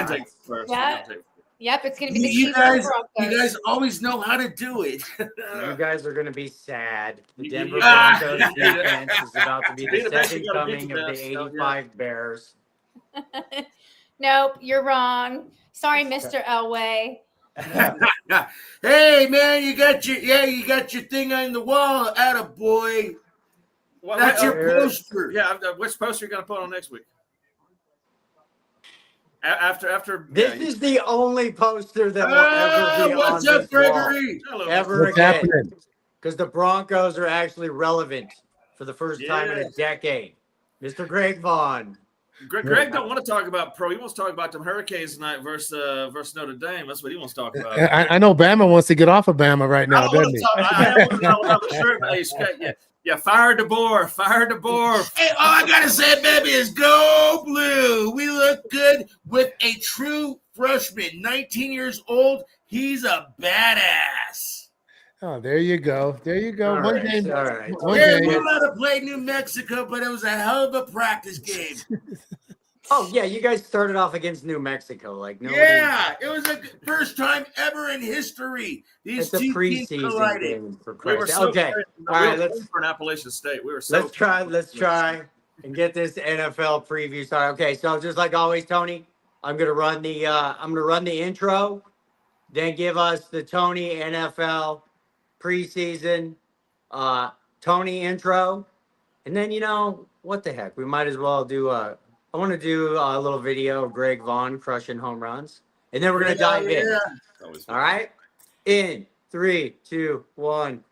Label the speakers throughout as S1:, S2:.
S1: take first.
S2: Yeah. Yep, it's going to be the
S3: You
S2: Chiefs and
S3: guys,
S2: Broncos.
S3: you guys always know how to do it.
S4: You guys are going to be sad. The Denver
S3: Ah.
S4: Broncos defense is about to be
S1: Be
S4: the
S1: the best,
S4: second
S1: you gotta beat
S4: coming
S1: the
S4: of the
S1: best.
S4: 85 Bears.
S2: Nope, you're wrong. Sorry, Mr. Elway.
S3: Hey man, you got your thing on the wall, attaboy. That's your poster.
S1: Yeah, which poster are you going to put on next week? After
S4: This is the only poster that will ever be on
S3: what's up,
S4: this
S3: Gregory?
S4: wall. Ever
S5: What's
S4: again.
S5: happening?
S4: Because the Broncos are actually relevant for the first time in a decade. Mr. Greg Vaughn.
S1: Greg don't want to talk about pro. He wants to talk about them Hurricanes tonight versus Notre Dame. That's what he wants to talk about.
S5: I know Bama wants to get off of Bama right now, doesn't he?
S1: I don't want to talk about the shirt. Yeah, fire DeBoer. Fire DeBoer.
S3: Hey, all I gotta say, baby, is go blue. We look good with a true freshman, 19 years old. He's a badass.
S5: Oh, there you go. There you go.
S4: All
S5: One
S4: right,
S5: game.
S4: all right.
S5: One
S3: Yeah,
S5: game.
S3: we might have played New Mexico, but it was a hell of a practice game.
S4: Oh, yeah, you guys started off against New Mexico. Like, nobody,
S3: Yeah, it was the first time ever in history. These
S4: it's a
S3: two teams
S4: preseason
S3: collided.
S4: game for
S1: We were
S4: Christ's
S1: so
S4: Okay, all right, let's
S1: for an Appalachian State. We were so
S4: let's try and get this NFL preview started. Okay, so just like always, Tony, I'm gonna run the intro, then give us the Tony NFL preseason Tony intro, and then what the heck, we might as well do I want to do a little video of Greg Vaughn crushing home runs, and then we're gonna dive in. All right, in 3, 2, 1.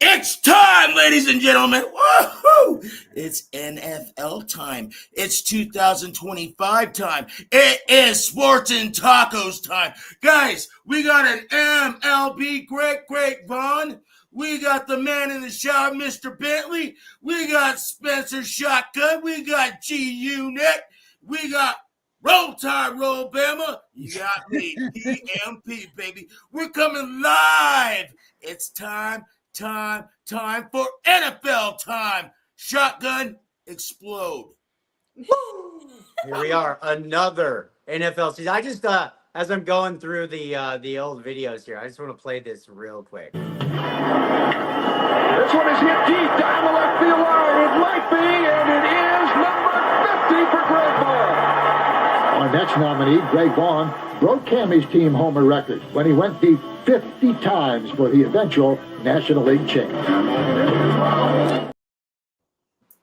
S3: It's time, ladies and gentlemen. Woohoo! It's NFL time. It's 2025 time. It is sports and tacos time. Guys, we got an MLB Greg Vaughn. We got the man in the shower, Mr. Bentley. We got Spencer Shotgun. We got G-Unit. We got Roll Tide, Roll Bama. You got me, PMP, baby. We're coming live. It's time for NFL time. Shotgun, explode.
S4: Here we are, another NFL season. I just as I'm going through the old videos here, I just want to play this real quick.
S6: This one is hit deep down the left field line. It might be, and it is number 50 for Greg Vaughn.
S7: Our next nominee, Greg Vaughn, broke Cammy's team homer record when he went deep 50 times for the eventual National League change.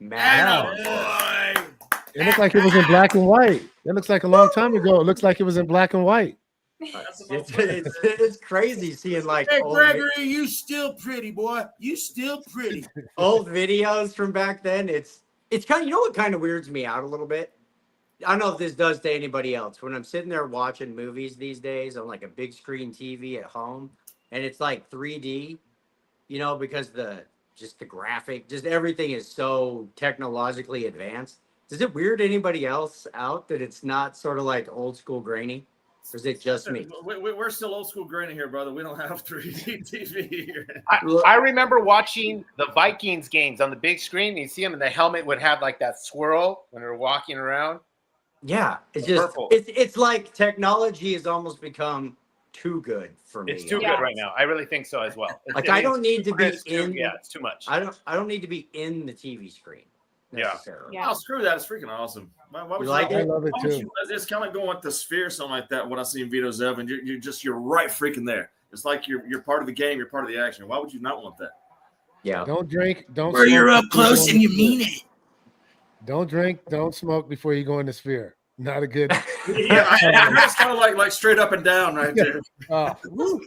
S3: Attaboy.
S5: It looked like it was in black and white. It looks like a long time ago. It looks like it was in black and white.
S4: It's crazy seeing like
S3: Hey,
S4: old,
S3: Gregory, you still pretty, boy. You still pretty.
S4: old videos from back then. It's kind of, what kind of weirds me out a little bit. I don't know if this does to anybody else. When I'm sitting there watching movies these days on like a big screen TV at home, and it's like 3D, because the graphic, just everything is so technologically advanced. Does it weird anybody else out that it's not sort of like old school grainy? Or is it just me?
S1: We're still old school grainy here, brother. We don't have 3D TV here.
S8: I remember watching the Vikings games on the big screen. You see them, and the helmet would have like that swirl when they're walking around.
S4: Yeah, it's just
S8: Purple.
S4: it's like technology has almost become too good for me.
S8: It's too good right now. I really think so as well.
S4: Like I don't need to be in.
S8: Yeah, it's too much.
S4: I don't need to be in the TV screen necessarily.
S2: Yeah.
S1: Oh, screw that. It's freaking awesome. Why would
S4: You like
S5: I
S4: it?
S5: love it
S1: why would
S5: too.
S1: you- it's kind of like going with the sphere, something like that. When I see videos of, and you're right freaking there. It's like you're part of the game. You're part of the action. Why would you not want that?
S4: Yeah.
S5: Don't drink. Don't
S3: Where
S5: smoke
S3: you're up
S5: before
S3: close
S5: go
S3: and
S5: in
S3: you
S5: the
S3: mean
S5: sphere.
S3: it.
S5: Don't drink. Don't smoke before you go in the sphere. Not a good.
S1: Yeah, it's kind of like straight up and down right there.
S5: Woo.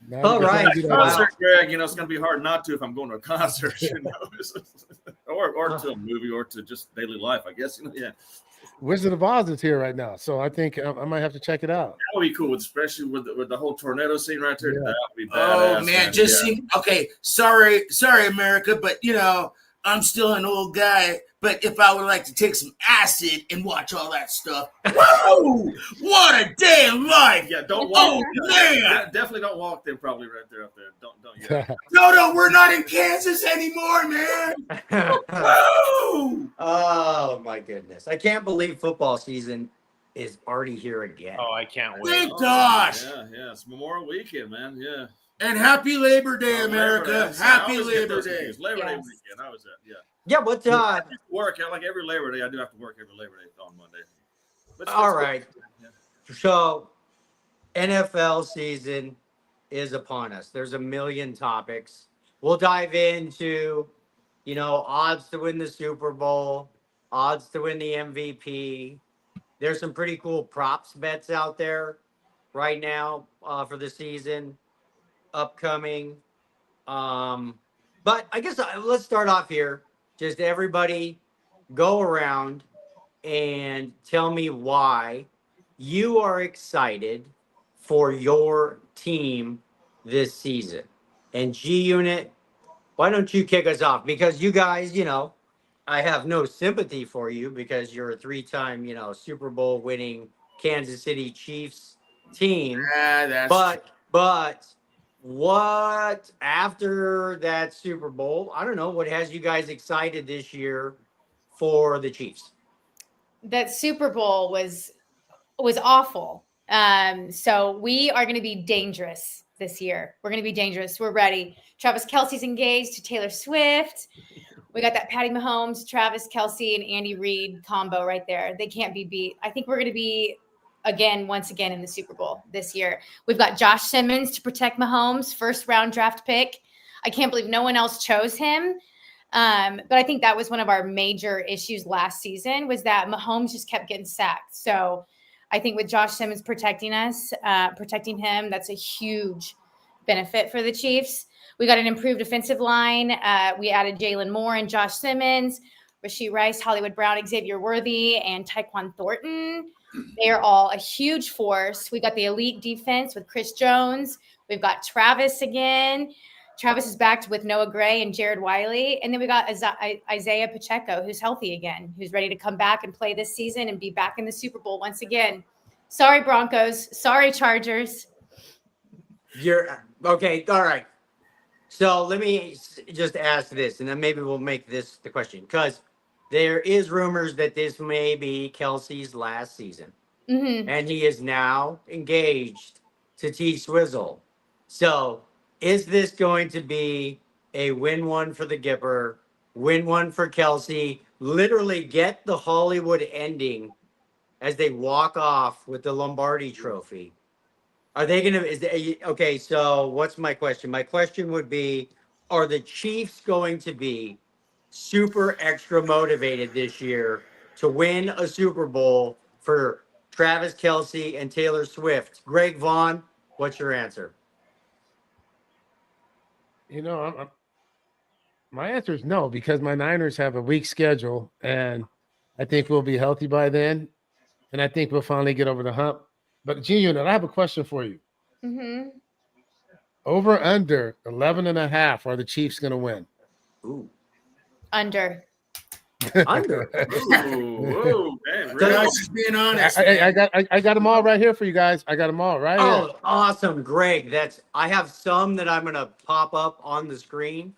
S5: Not
S4: All
S5: a good time
S4: right.
S5: to do that.
S1: Concert, Greg, it's going to be hard not to if I'm going to a concert, or to a movie, or to just daily life, I guess. Yeah.
S5: Wizard of Oz is here right now, so I think I might have to check it out.
S1: That would be cool, especially with the whole tornado scene right there.
S5: Yeah.
S1: That would be
S3: Oh
S1: badass.
S3: man, just seem okay. Sorry, America, but I'm still an old guy. But if I would like to take some acid and watch all that stuff, whoa! What a day of life!
S1: Yeah, don't walk.
S3: Oh man!
S1: Yeah, definitely don't walk them. Probably right there up there. Don't. Yeah.
S3: No, we're not in Kansas anymore, man. Whoa!
S4: Oh my goodness! I can't believe football season is already here again.
S8: Oh, I can't wait.
S3: Thank gosh!
S1: Yeah. It's Memorial Weekend, man. Yeah.
S3: And happy Labor Day, America!
S1: Labor Day.
S3: Happy
S1: I always get
S3: Labor
S1: those
S3: Day!
S1: confused. Labor Day
S2: Yes.
S1: weekend. I was at. Yeah.
S4: Yeah, but
S1: I work. Like every Labor Day, I do have to work every Labor Day on Monday. But
S4: all right. So, NFL season is upon us. There's a million topics. We'll dive into, odds to win the Super Bowl, odds to win the MVP. There's some pretty cool props bets out there right now for the season upcoming. But I guess let's start off here. Just everybody go around and tell me why you are excited for your team this season. And G Unit, why don't you kick us off? Because you guys, I have no sympathy for you because you're a 3-time, Super Bowl winning Kansas City Chiefs team. But what after that Super Bowl? I don't know. What has you guys excited this year for the Chiefs?
S2: That Super Bowl was awful. So we are going to be dangerous this year. We're going to be dangerous. We're ready. Travis Kelce's engaged to Taylor Swift. We got that Patty Mahomes, Travis Kelce, and Andy Reid combo right there. They can't be beat. I think we're going to be once again in the Super Bowl this year. We've got Josh Simmons to protect Mahomes, first round draft pick. I can't believe no one else chose him. But I think that was one of our major issues last season was that Mahomes just kept getting sacked. So I think with Josh Simmons protecting him, that's a huge benefit for the Chiefs. We got an improved offensive line. We added Jalen Moore and Josh Simmons, Rashee Rice, Hollywood Brown, Xavier Worthy, and Tyquan Thornton. They are all a huge force. We got the elite defense with Chris Jones. We've got Travis again. Travis is backed with Noah Gray and Jared Wiley. And then we got Isaiah Pacheco, who's healthy again, who's ready to come back and play this season and be back in the Super Bowl once again. Sorry, Broncos. Sorry, Chargers.
S4: You're okay. All right. So let me just ask this, and then maybe we'll make this the question, because there is rumors that this may be Kelce's last season, and he is now engaged to T Swizzle. So is this going to be a win one for the Gipper, win one for Kelce, literally get the Hollywood ending as they walk off with the Lombardi trophy? Are they going to, okay, so what's my question? My question would be, are the Chiefs going to be super extra motivated this year to win a Super Bowl for Travis Kelce and Taylor Swift? Greg Vaughn, what's your answer?
S5: My answer is no, because my Niners have a weak schedule, and I think we'll be healthy by then, and I think we'll finally get over the hump. But G Unit, I have a question for you. Over under 11.5, are the Chiefs going to win?
S4: Ooh.
S2: Under.
S4: Under.
S1: Whoa, man.
S3: So
S1: Really?
S3: that's just being honest.
S5: I got them all right here for you guys. I got them all right here.
S4: Oh, awesome, Greg. I have some that I'm going to pop up on the screen.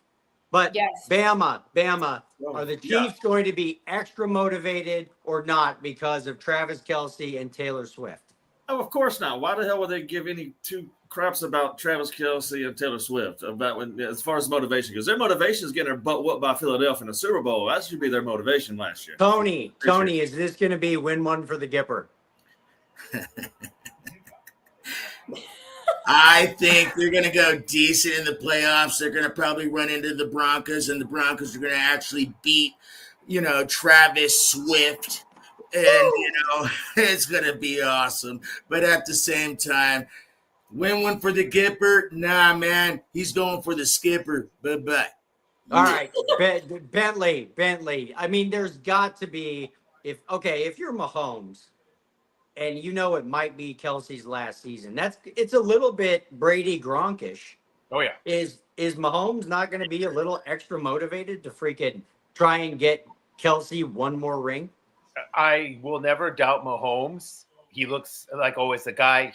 S4: But
S2: Yes.
S4: Bama, are the Chiefs going to be extra motivated or not because of Travis Kelce and Taylor Swift?
S1: Oh, of course not. Why the hell would they give any two craps about Travis Kelce and Taylor Swift as far as motivation? Because their motivation is getting their butt whooped by Philadelphia in the Super Bowl. That should be their motivation last year.
S4: Tony, is this going to be win one for the Gipper?
S3: I think they're going to go decent in the playoffs. They're going to probably run into the Broncos, and the Broncos are going to actually beat, Travis Swift. And, it's going to be awesome. But at the same time, win one for the Gipper? Nah, man. He's going for the skipper. Bye-bye.
S4: All right. Bentley. I mean, there's got to be, if you're Mahomes and you know it might be Kelsey's last season, it's a little bit Brady Gronkish.
S8: Oh yeah.
S4: Is Mahomes not going to be a little extra motivated to freaking try and get Kelsey one more ring?
S8: I will never doubt Mahomes. He looks like always the guy.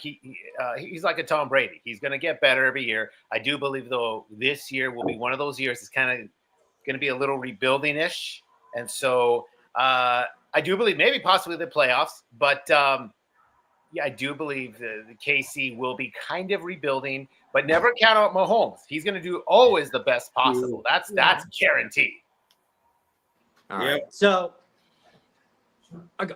S8: He's like a Tom Brady. He's going to get better every year. I do believe, though, this year will be one of those years. It's kind of going to be a little rebuilding-ish. And so I do believe maybe possibly the playoffs. But, I do believe the KC will be kind of rebuilding. But never count out Mahomes. He's going to do always the best possible. That's guaranteed.
S4: All right. So,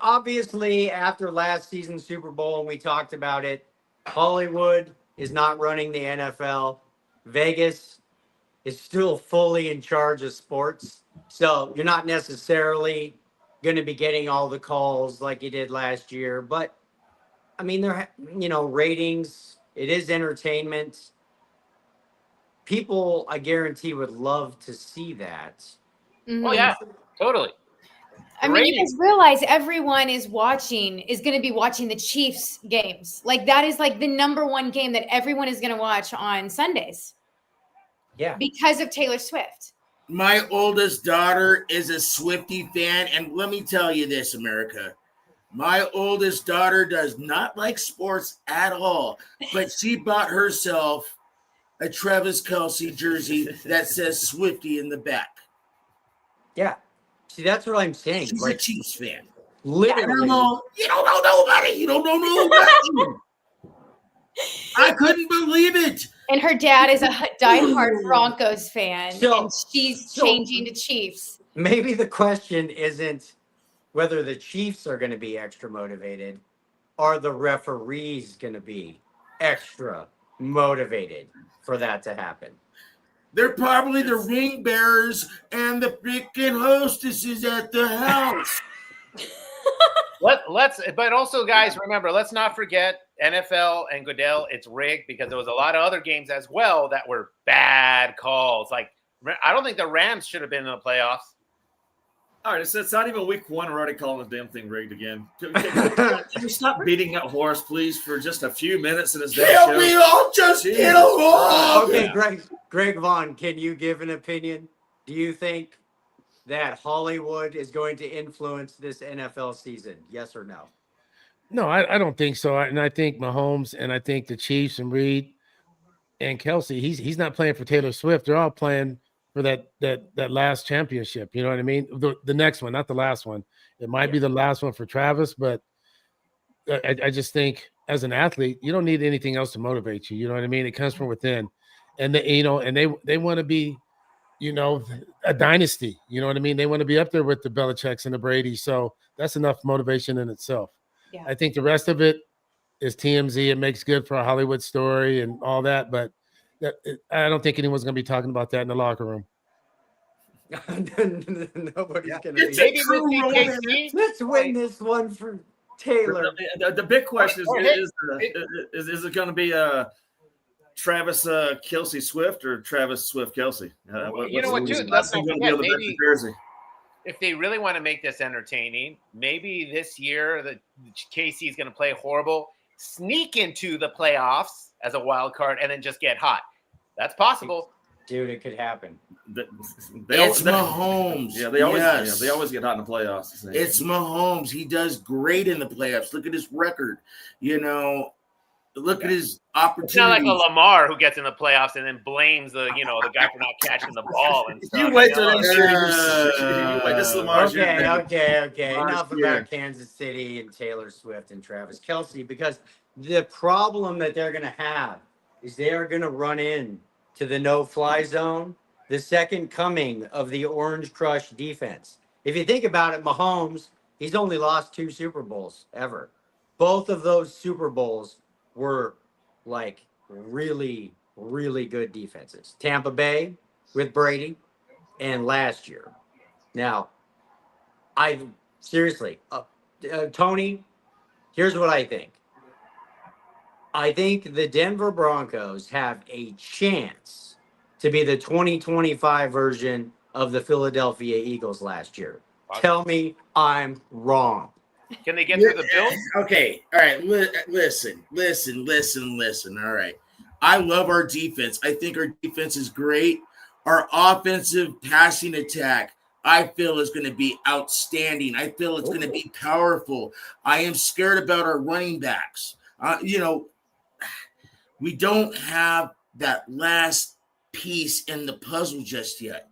S4: obviously, after last season's Super Bowl, and we talked about it, Hollywood is not running the NFL. Vegas is still fully in charge of sports. So you're not necessarily going to be getting all the calls like you did last year. But, I mean, ratings, it is entertainment. People, I guarantee, would love to see that.
S8: Oh, yeah, totally.
S2: I mean, you guys realize everyone is going to be watching the Chiefs games. Like, that is like the number one game that everyone is going to watch on Sundays.
S4: Yeah.
S2: Because of Taylor Swift.
S3: My oldest daughter is a Swiftie fan. And let me tell you this, America. My oldest daughter does not like sports at all. But she bought herself a Travis Kelce jersey that says Swiftie in the back.
S4: Yeah. See, that's what I'm saying.
S3: She's a Chiefs fan.
S4: Literally.
S3: You don't know nobody. You don't know nobody. I couldn't believe it.
S2: And her dad is a diehard Broncos fan, and she's
S4: so
S2: changing to Chiefs.
S4: Maybe the question isn't whether the Chiefs are going to be extra motivated. Are the referees going to be extra motivated for that to happen?
S3: They're probably the ring bearers and the freaking hostesses at the house.
S8: But also, guys, remember, let's not forget NFL and Goodell. It's rigged because there was a lot of other games as well that were bad calls. Like, I don't think the Rams should have been in the playoffs.
S1: All right, it's not even week one. We're already calling the damn thing rigged again. Can you stop beating that horse, please, for just a few minutes in this damn show?
S3: Can't we all just get along?
S4: Okay, Greg Vaughn, can you give an opinion? Do you think that Hollywood is going to influence this NFL season? Yes or no?
S5: No, I don't think so. And I think Mahomes and I think the Chiefs and Reed and Kelsey, he's not playing for Taylor Swift. They're all playing for that last championship. You know what I mean? The next one, not the last one. It might be the last one for Travis, but I just think as an athlete, you don't need anything else to motivate you. You know what I mean? It comes from within. And they want to be, a dynasty. You know what I mean? They want to be up there with the Belichicks and the Bradys. So that's enough motivation in itself.
S2: Yeah.
S5: I think the rest of it is TMZ. It makes good for a Hollywood story and all that, but I don't think anyone's going to be talking about that in the locker room.
S4: Nobody's going to
S8: Maybe
S4: be. Let's win this one for Taylor.
S1: The big question is it going to be Travis Kelce Swift or Travis Swift Kelce?
S8: You know what, too? Let's not forget, maybe if they really want to make this entertaining, maybe this year the KC is going to play horrible, sneak into the playoffs as a wild card, and then just get hot. That's possible.
S4: Dude, it could happen.
S3: It's Mahomes.
S1: Yeah, they always get hot in the playoffs.
S3: It's Mahomes. He does great in the playoffs. Look at his record. Look at his opportunities.
S8: It's not like a Lamar who gets in the playoffs and then blames the guy for not catching the ball and stuff.
S1: You wait till next year. This Lamar's
S4: Okay. Enough about Kansas City and Taylor Swift and Travis Kelce, because the problem that they're going to have is they are going to run in to the no-fly zone, the second coming of the Orange Crush defense. If you think about it, Mahomes, he's only lost 2 Super Bowls ever. Both of those Super Bowls were like really, really good defenses. Tampa Bay with Brady and last year. Now, Tony, here's what I think. I think the Denver Broncos have a chance to be the 2025 version of the Philadelphia Eagles last year. Tell me I'm wrong.
S8: Can they get through the Bills?
S3: Okay. All right. Listen. All right. I love our defense. I think our defense is great. Our offensive passing attack, I feel, is going to be outstanding. I feel it's going to be powerful. I am scared about our running backs. We don't have that last piece in the puzzle just yet.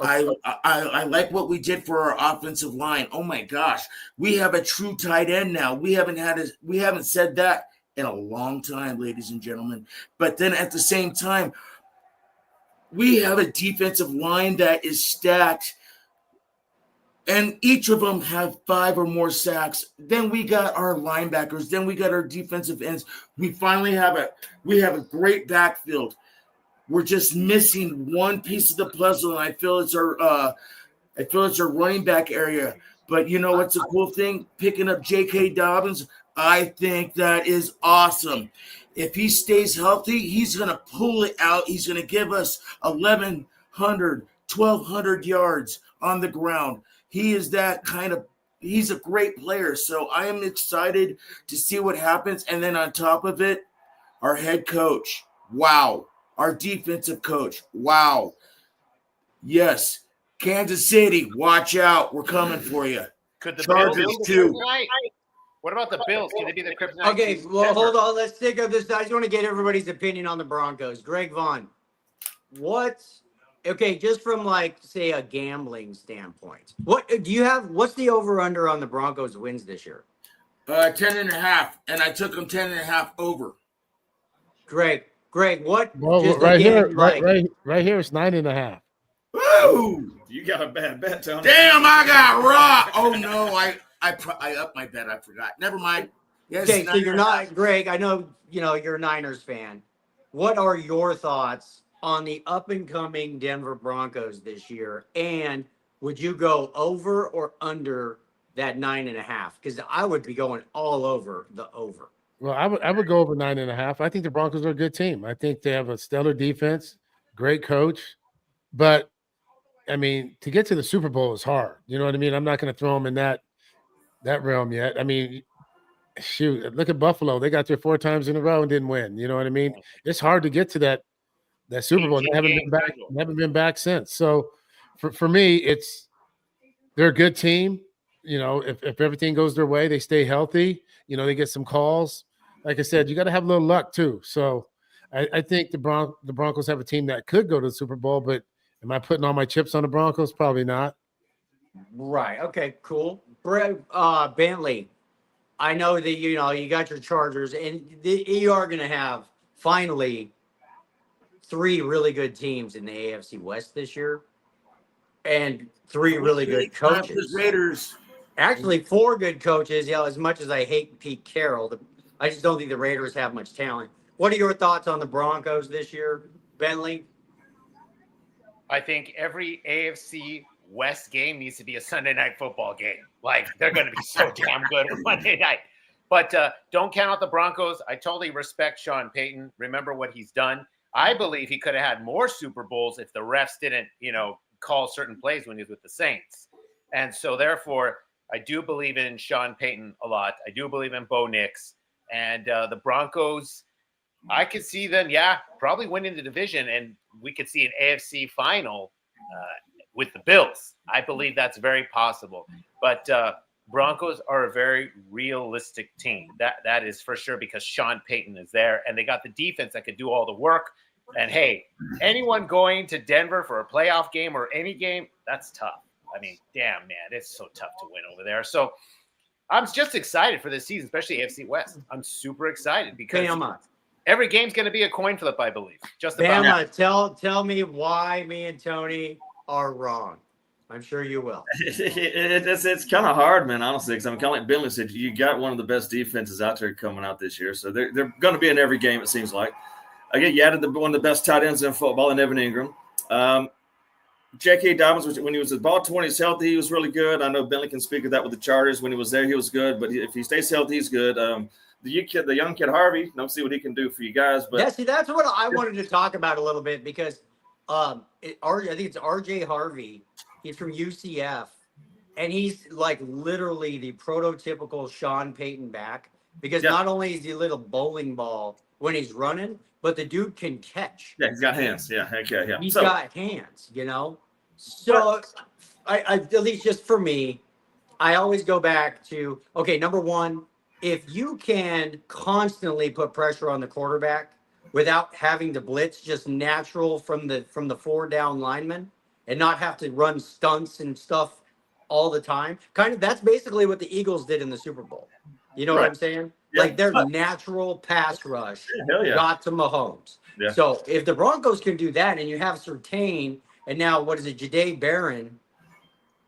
S3: I like what we did for our offensive line. Oh my gosh, we have a true tight end now. We haven't said that in a long time, ladies and gentlemen. But then at the same time, we have a defensive line that is stacked, and each of them have 5 or more sacks. Then we got our linebackers. Then we got our defensive ends. We finally have a great backfield. We're just missing one piece of the puzzle, and I feel it's our running back area. But you know what's a cool thing? Picking up J.K. Dobbins, I think that is awesome. If he stays healthy, he's going to pull it out. He's going to give us 1,100, 1,200 yards on the ground. He's a great player. So I am excited to see what happens. And then on top of it, our head coach, wow. Our defensive coach, wow. Yes, Kansas City, watch out. We're coming for you.
S8: Could the
S3: Chargers
S8: Bills be
S3: too.
S8: kryptonite? What about the Bills? Can they be the kryptonite?
S4: Okay,
S8: to
S4: well,
S8: Denver?
S4: hold on. Let's think of this. I just want to get everybody's opinion on the Broncos. Greg Vaughn, just from like, say, a gambling standpoint, what's the over-under on the Broncos wins this year?
S3: 10.5, and I took them 10.5 over.
S4: Greg, what?
S5: Well,
S4: just
S5: right
S4: again,
S5: here,
S4: like,
S5: right here, it's 9.5.
S3: Woo!
S1: You got a bad bet, Tony.
S3: Damn, I got raw. Oh no, I upped my bet. I forgot. Never mind. Yes,
S4: Okay, so you're
S3: 9.5.
S4: not, Greg. I know you're a Niners fan. What are your thoughts on the up and coming Denver Broncos this year? And would you go over or under that 9.5? Because I would be going all over the over.
S5: Well, I would go over 9.5. I think the Broncos are a good team. I think they have a stellar defense, great coach, but I mean, to get to the Super Bowl is hard. You know what I mean? I'm not going to throw them in that realm yet. I mean, shoot, look at Buffalo. They got there 4 times in a row and didn't win. You know what I mean? It's hard to get to that Super Bowl. They haven't been back since. So for me, they're a good team. You know, if everything goes their way, they stay healthy. You know, they get some calls. Like I said, you got to have a little luck too. So I think the Broncos have a team that could go to the Super Bowl, but am I putting all my chips on the Broncos? Probably not.
S4: Right. Okay, cool. Bentley, I know that you got your Chargers, and you are going to have finally 3 really good teams in the AFC West this year, and 3 really good coaches.
S3: Raiders.
S4: Actually, 4 good coaches. As much as I hate Pete Carroll, I just don't think the Raiders have much talent. What are your thoughts on the Broncos this year, Bentley?
S8: I think every AFC West game needs to be a Sunday night football game. Like, they're going to be so damn good on Monday night. But don't count out the Broncos. I totally respect Sean Payton. Remember what he's done. I believe he could have had more Super Bowls if the refs didn't, call certain plays when he was with the Saints. And so, therefore, I do believe in Sean Payton a lot. I do believe in Bo Nix. And the Broncos, I could see them, probably winning the division, and we could see an AFC final with the Bills. I believe that's very possible. But Broncos are a very realistic team. That is for sure, because Sean Payton is there, and they got the defense that could do all the work. And, hey, anyone going to Denver for a playoff game or any game, that's tough. I mean, damn, man, it's so tough to win over there. So I'm just excited for this season, especially AFC West. I'm super excited because every game's going to be a coin flip, I believe. Just about.
S4: Bama, tell me why me and Tony are wrong. I'm sure you will.
S1: It's kind of hard, man, honestly, because I'm kind of like Bentley said, you got one of the best defenses out there coming out this year. So they're going to be in every game, it seems like. Again, you added one of the best tight ends in football in Evan Ingram. J.K. Dobbins, when he was at Baltimore, when he's healthy, he was really good. I know Bentley can speak of that with the Chargers. When he was there, he was good. But if he stays healthy, he's good. The young kid Harvey, don't see what he can do for you guys. But
S4: that's what I wanted to talk about a little bit, because I think it's R.J. Harvey. He's from UCF, and he's like literally the prototypical Sean Payton back because
S1: Yeah.
S4: not only is he a little bowling ball when he's running, but the dude can catch.
S1: Yeah, he's got hands. Yeah, heck yeah, yeah.
S4: He's
S1: So
S4: got hands, you know. So I at least just for me, I always go back to, okay, number one, if you can constantly put pressure on the quarterback without having to blitz, just natural from the 4 down lineman, and not have to run stunts and stuff all the time. Kind of that's basically what the Eagles did in the Super Bowl. You know what
S1: Right.
S4: I'm saying?
S1: Yeah.
S4: Like their natural pass rush
S1: hell yeah.
S4: got to Mahomes.
S1: Yeah.
S4: So if the Broncos can do that, and you have Surtain, and now what is it, Jahdae Barron,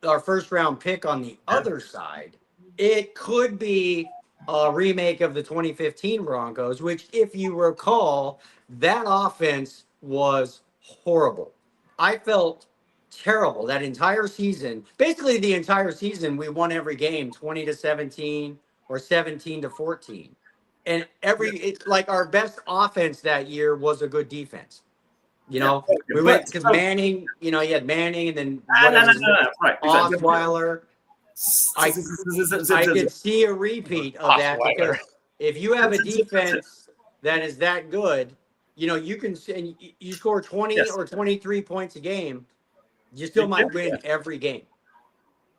S4: our first round pick on the other side, it could be a remake of the 2015 Broncos, which, if you recall, that offense was horrible. I felt terrible that entire season. Basically, the entire season, we won every game 20-17 or 17-14. And it's like our best offense that year was a good defense. You know, we went because Manning, you know, you had Manning and then
S1: right.
S4: Osweiler. I could see a repeat of that because if you have a defense that is that good, you know, you can and you score 20 or 23 points a game, you still might win every game.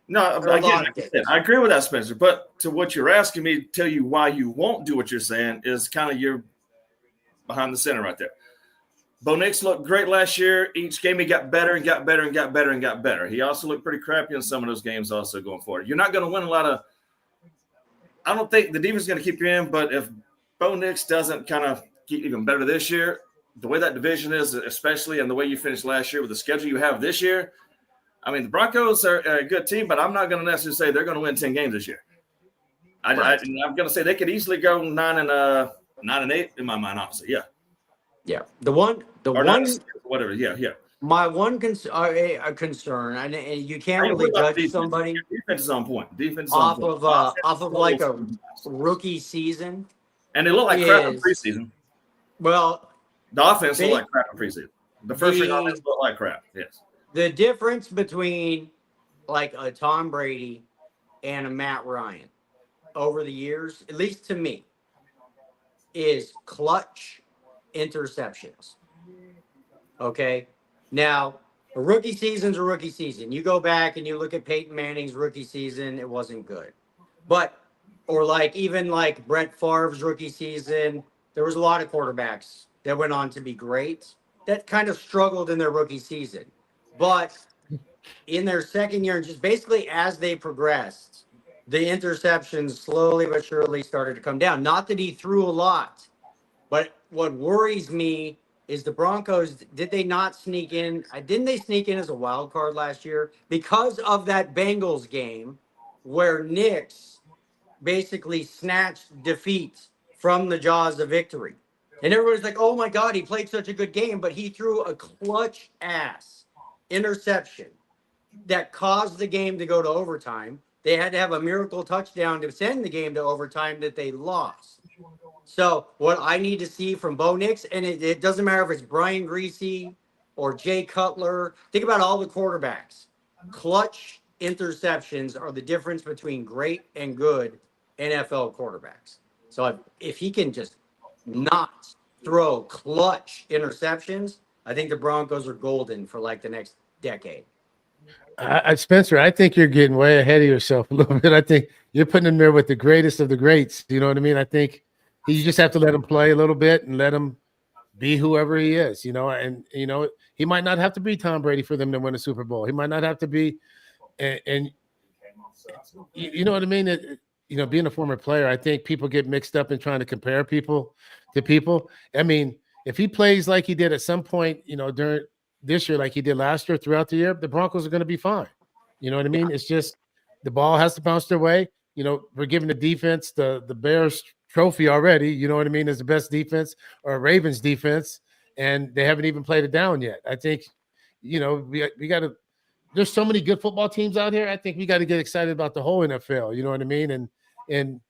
S1: No, again, I agree with that, Spencer. But to what you're asking me to tell you why you won't do what you're saying is kind of your behind the center right there. Bo Nix looked great last year. Each game he got better and got better and got better and got better. He also looked pretty crappy in some of those games also going forward. You're not going to win a lot of – I don't think the defense is going to keep you in, but if Bo Nix doesn't kind of get even better this year, the way that division is, especially and the way you finished last year with the schedule you have this year, I mean, the Broncos are a good team, but I'm not going to necessarily say they're going to win 10 games this year. I'm going to say they could easily go 9-8 in my mind, honestly. Yeah.
S4: Yeah.
S1: Whatever. Yeah.
S4: My one concern, and you can't really judge somebody.
S1: Defense is on point.
S4: Off of like a rookie season.
S1: And they look like crap in preseason.
S4: Well,
S1: the offense looked like crap in preseason. The first ring offense looked like crap. Yes.
S4: The difference between like a Tom Brady and a Matt Ryan over the years, at least to me, is clutch interceptions. Okay. Now, a rookie season's a rookie season. You go back and you look at Peyton Manning's rookie season, it wasn't good. Or like even like Brett Favre's rookie season, there was a lot of quarterbacks that went on to be great that kind of struggled in their rookie season. But in their second year, just basically as they progressed, the interceptions slowly but surely started to come down. Not that he threw a lot, but what worries me is the Broncos, did they not sneak in? Didn't they sneak in as a wild card last year? Because of that Bengals game where Nix basically snatched defeat from the jaws of victory. And everybody's like, oh my God, he played such a good game, but he threw a clutch ass interception that caused the game to go to overtime. They had to have a miracle touchdown to send the game to overtime that they lost. So what I need to see from Bo Nix, and it doesn't matter if it's Brian Griese or Jay Cutler. Think about all the quarterbacks. Clutch interceptions are the difference between great and good NFL quarterbacks. So if he can just not throw clutch interceptions, I think the Broncos are golden for like the next decade.
S5: Spencer, I think you're getting way ahead of yourself a little bit. I think you're putting him there with the greatest of the greats. You know what I mean? I think you just have to let him play a little bit and let him be whoever he is, you know, and, you know, he might not have to be Tom Brady for them to win a Super Bowl. He might not have to be, and you know what I mean? You know, being a former player, I think people get mixed up in trying to compare people to people. I mean, if he plays like he did at some point, you know, during this year, like he did last year throughout the year, the Broncos are going to be fine. You know what I mean? Yeah. It's just the ball has to bounce their way. You know, we're giving the defense the Bears trophy already. You know what I mean? As the best defense or Ravens defense, and they haven't even played it down yet. I think, you know, we got to. There's so many good football teams out here. I think we got to get excited about the whole NFL. You know what I mean? And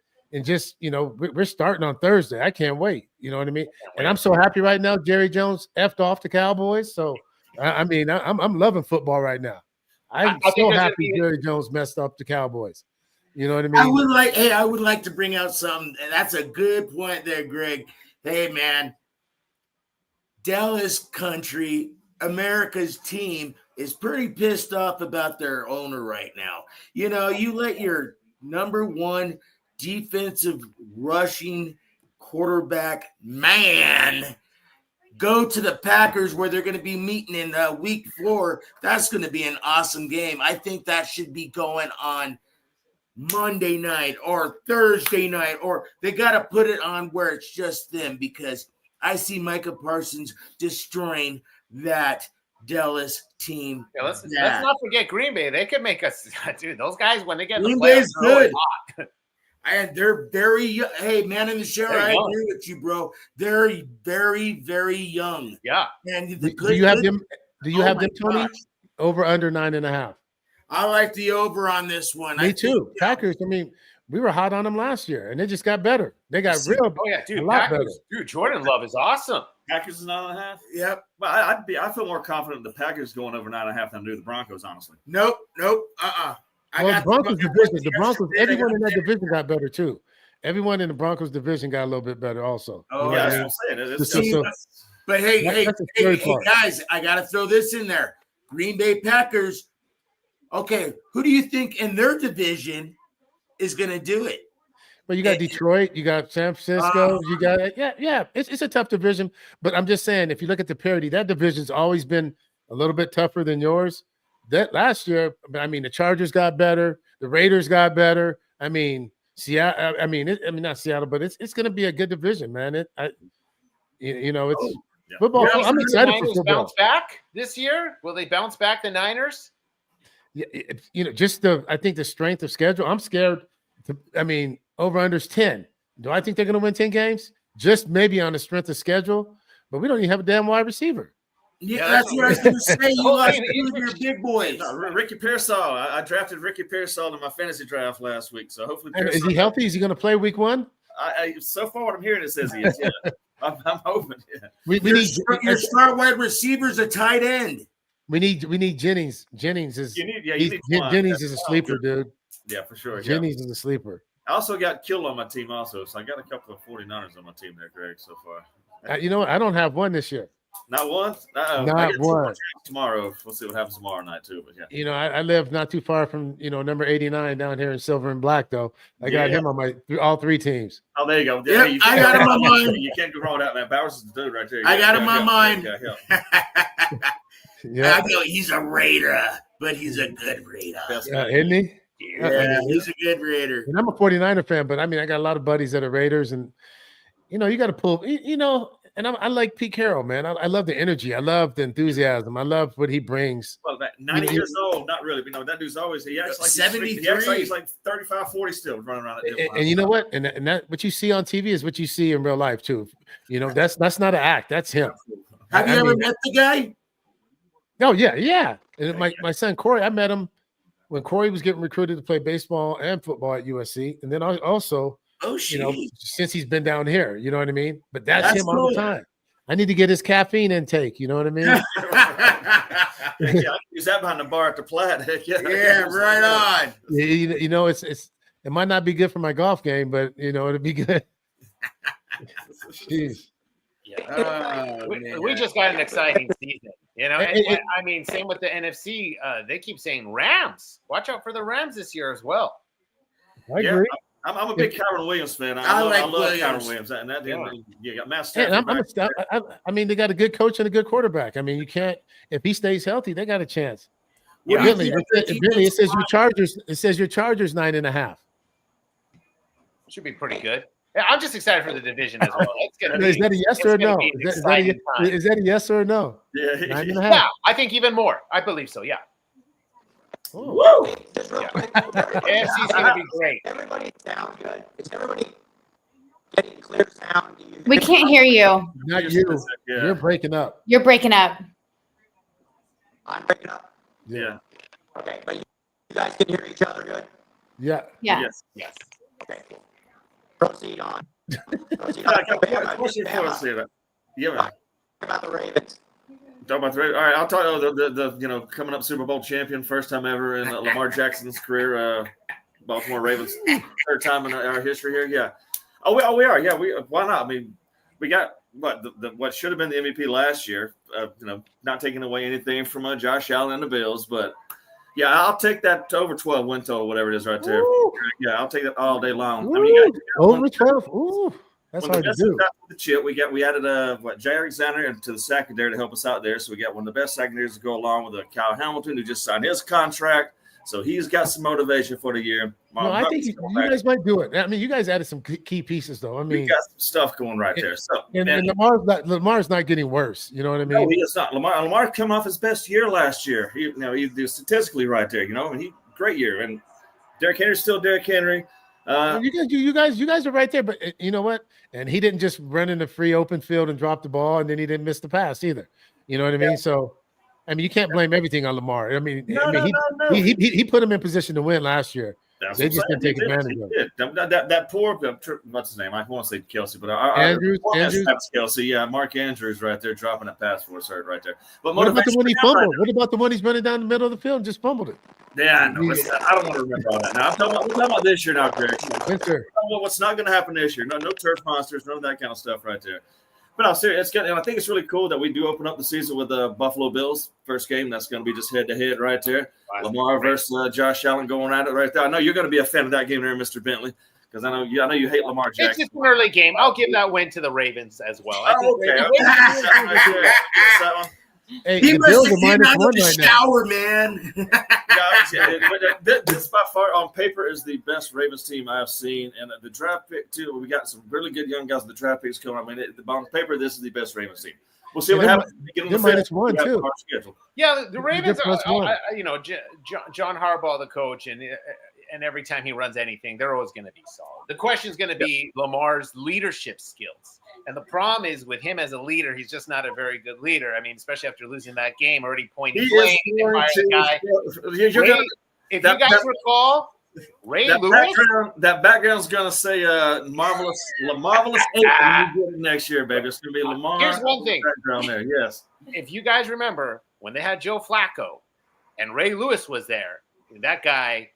S5: just, you know, we're starting on Thursday. I can't wait. You know what I mean? And I'm so happy right now. Jerry Jones effed off the Cowboys. So, I mean, I'm loving football right now. I'm
S8: I think
S5: so
S8: there's
S5: happy
S8: gonna be-
S5: Jerry Jones messed up the Cowboys. You know what I mean?
S3: I would like to bring out something, and that's a good point there, Greg. Hey, man, Dallas country, America's team is pretty pissed off about their owner right now. You know, you let your number one defensive rushing quarterback man go to the Packers where they're going to be meeting in week 4. That's going to be an awesome game. I think that should be going on Monday night or Thursday night, or they got to put it on where it's just them, because I see Micah Parsons destroying that Dallas team.
S8: Yeah, let's not forget Green Bay. They could make us, dude. Those guys, when they get in
S3: Green
S8: the playoffs,
S3: Bay's
S8: they're always
S3: good.
S8: hot.
S3: And they're very young. Hey, man in the shower,
S8: They're
S3: I
S8: young.
S3: agree with you, bro. They're very, very young.
S8: Yeah.
S3: And
S5: Do you have them? Do you
S3: Oh
S5: have
S3: my
S5: them, Tony?
S3: gosh.
S5: Over under 9.5.
S3: I like the over on this one.
S5: Me too. Packers. I mean, we were hot on them last year, and they just got better. They got real.
S8: Oh yeah, dude.
S5: a lot
S8: Packers,
S5: better.
S8: dude. Jordan Love is awesome.
S1: Packers is 9.5.
S3: Yep.
S1: Well, I feel more confident the Packers going over 9.5 than I do the Broncos, honestly.
S3: Nope.
S5: Well, the Broncos division. The Broncos. Everyone in that division got better too. Everyone in the Broncos division got a little bit better also.
S3: Oh,
S5: You know
S1: Yeah,
S5: what I
S1: that's
S5: mean?
S1: what I'm saying.
S5: So-
S3: But hey,
S5: That's the scary part.
S3: guys, I got to throw this in there. Green Bay Packers. Okay, who do you think in their division is going to do it?
S5: But you got Detroit, you got San Francisco, you got It's a tough division, but I'm just saying if you look at the parity, that division's always been a little bit tougher than yours. That last year, I mean, the Chargers got better, the Raiders got better. I mean, Seattle. I mean, not Seattle, but it's going to be a good division, man. It's football.
S8: Yeah,
S5: I'm
S8: the
S5: excited for
S8: Niners
S5: football.
S8: bounce back this year? Will they bounce back, the Niners?
S5: Yeah, I think the strength of schedule. I'm scared. Over unders 10. Do I think they're going to win 10 games? Just maybe on the strength of schedule, but we don't even have a damn wide receiver.
S3: Yeah, that's what I was going to say. You lost two of your big boys.
S1: No, Ricky Pearsall. I drafted Ricky Pearsall in my fantasy draft last week, so hopefully
S5: Is he healthy? Is he going to play week 1?
S1: So far, what I'm hearing, it says he is. Yeah, I'm hoping. Yeah.
S5: We need
S3: Your star wide receiver's a tight end.
S5: We need Jennings. Jennings is Jennings is a sleeper, dude.
S1: Yeah, for sure. Yeah.
S5: Jennings is a sleeper.
S1: I also got Kittle on my team also, so I got a couple of 49ers on my team there, Greg, so far.
S5: You know what? I don't have one this year.
S1: Not one?
S5: Not one.
S1: Tomorrow. We'll see what happens tomorrow night, too. But yeah.
S5: I live not too far from, number 89 down here in Silver and Black, though. I got him on all 3 teams.
S1: Oh, there you go.
S3: Yeah, I got him on mine.
S1: You can't go wrong with that, man. Bowers is the dude right there.
S3: I got him on mine.
S5: Yeah.
S3: I know he's a Raider, but he's a good Raider.
S5: Isn't he?
S3: Yeah, he's a good Raider.
S5: And I'm a 49er fan, but I got a lot of buddies that are Raiders, and you got to pull. And I like Pete Carroll, man. I love the energy. I love the enthusiasm. I love what he brings.
S1: Well, 90 years old, not really. That dude's always he acts like
S3: 73.
S1: He's like 35, 40 still running around.
S5: And you know what? And that what you see on TV is what you see in real life too. That's not an act. That's him.
S3: Have you ever met the guy?
S5: Oh yeah. And my son Corey, I met him when Corey was getting recruited to play baseball and football at USC, and then also, since he's been down here, you know what I mean. But that's him all the time. I need to get his caffeine intake. You know what I mean?
S1: I can use that behind the bar at the Platte.
S3: Yeah, right on.
S5: It might not be good for my golf game, but it'll be good. Jeez.
S8: Yeah. We just got an exciting season, and same with the NFC. They keep saying Rams. Watch out for the Rams this year as well.
S5: I agree.
S1: I'm a big Kyron Williams fan. I love Kyron Williams. And that got Matt Stafford.
S5: They got a good coach and a good quarterback. You can't if he stays healthy, they got a chance.
S3: Yeah,
S5: Billy, it says your Chargers. It says your Chargers 9.5.
S8: Should be pretty good. Yeah, I'm just excited for the division as well.
S5: Is that a yes or a no? Is that a yes or a no?
S1: Yeah.
S5: 9.5.
S8: Yeah, I think even more. I believe so. Yeah.
S3: Woo!
S8: AFC's going to be great.
S4: Everybody sound good. Is everybody getting clear sound?
S2: We can't hear you.
S5: Not you. You're breaking up.
S2: You're breaking up.
S4: I'm breaking up.
S1: Yeah.
S4: Okay, but you guys can hear each other good?
S5: Yeah.
S2: Yeah.
S8: Yes.
S4: Okay, cool. Proceed on. Proceed
S1: Yeah,
S4: on.
S1: of course, yeah.
S4: About the Ravens.
S1: Talk about all right, I'll talk about the coming up Super Bowl champion, first time ever in Lamar Jackson's career. Baltimore Ravens, third time in our history here. Yeah. We are. Yeah. Why not? I mean, we got what should have been the MVP last year. Not taking away anything from Josh Allen and the Bills, but yeah, I'll take that over 12 win total, whatever it is right there.
S5: Ooh.
S1: Yeah, I'll take that all day long.
S5: Ooh,
S1: I mean,
S5: over 12. Ooh, that's hard to do.
S1: The chip, we added Jay Alexander into the secondary to help us out there. So we got one of the best secondaries to go along with Kyle Hamilton, who just signed his contract. So he's got some motivation for the year.
S5: No, I think you guys might do it. I mean, you guys added some key pieces, though. I mean,
S1: we got some stuff going right there. So
S5: and Lamar's not getting worse. You know what I mean?
S1: No, he is not. Lamar come off his best year last year. He statistically right there. And he great year. And Derrick Henry's still Derrick Henry.
S5: You guys are right there. But you know what? And he didn't just run in the free open field and drop the ball, and then he didn't miss the pass either. You know what I mean? So. I mean, you can't blame everything on Lamar. I mean, he put him in position to win last year. They just didn't take advantage of it.
S1: That poor, what's his name? I want to say Kelsey, but
S5: Andrews.
S1: Kelsey, yeah, Mark Andrews right there dropping that pass for us right there. But
S5: what about the one he fumbled? What about the one he's running down the middle of the field and just fumbled it?
S1: Yeah, I know. I don't want to remember all that. Now, we're talking about this year now, Greg. What's not going to happen this year? No turf monsters, none of that kind of stuff right there. But I'm serious. And I think it's really cool that we do open up the season with the Buffalo Bills first game. That's going to be just head-to-head right there. Lamar versus Josh Allen going at it right there. I know you're going to be a fan of that game there, Mr. Bentley, because I know you hate Lamar Jackson.
S8: It's just an early game. I'll give that win to the Ravens as well.
S5: Hey,
S3: he must have been out of the
S5: right
S3: shower, man.
S1: This by far on paper is the best Ravens team I've seen, and the draft pick too. We got some really good young guys. The draft picks coming. I mean, on paper, this is the best Ravens team. We'll see what happens.
S5: They're -1 too.
S8: Yeah, the Ravens are. John Harbaugh, the coach, and every time he runs anything, they're always going to be solid. The question is going to be Lamar's leadership skills. And the problem is with him as a leader, he's just not a very good leader. I mean, especially after losing that game, already pointing blame. If you guys recall, Ray Lewis.
S1: That background's going to say marvelous 8 when you get it next year, baby. It's going to be Lamar.
S8: Here's one thing.
S1: Background there, yes.
S8: If you guys remember when they had Joe Flacco and Ray Lewis was there, that guy.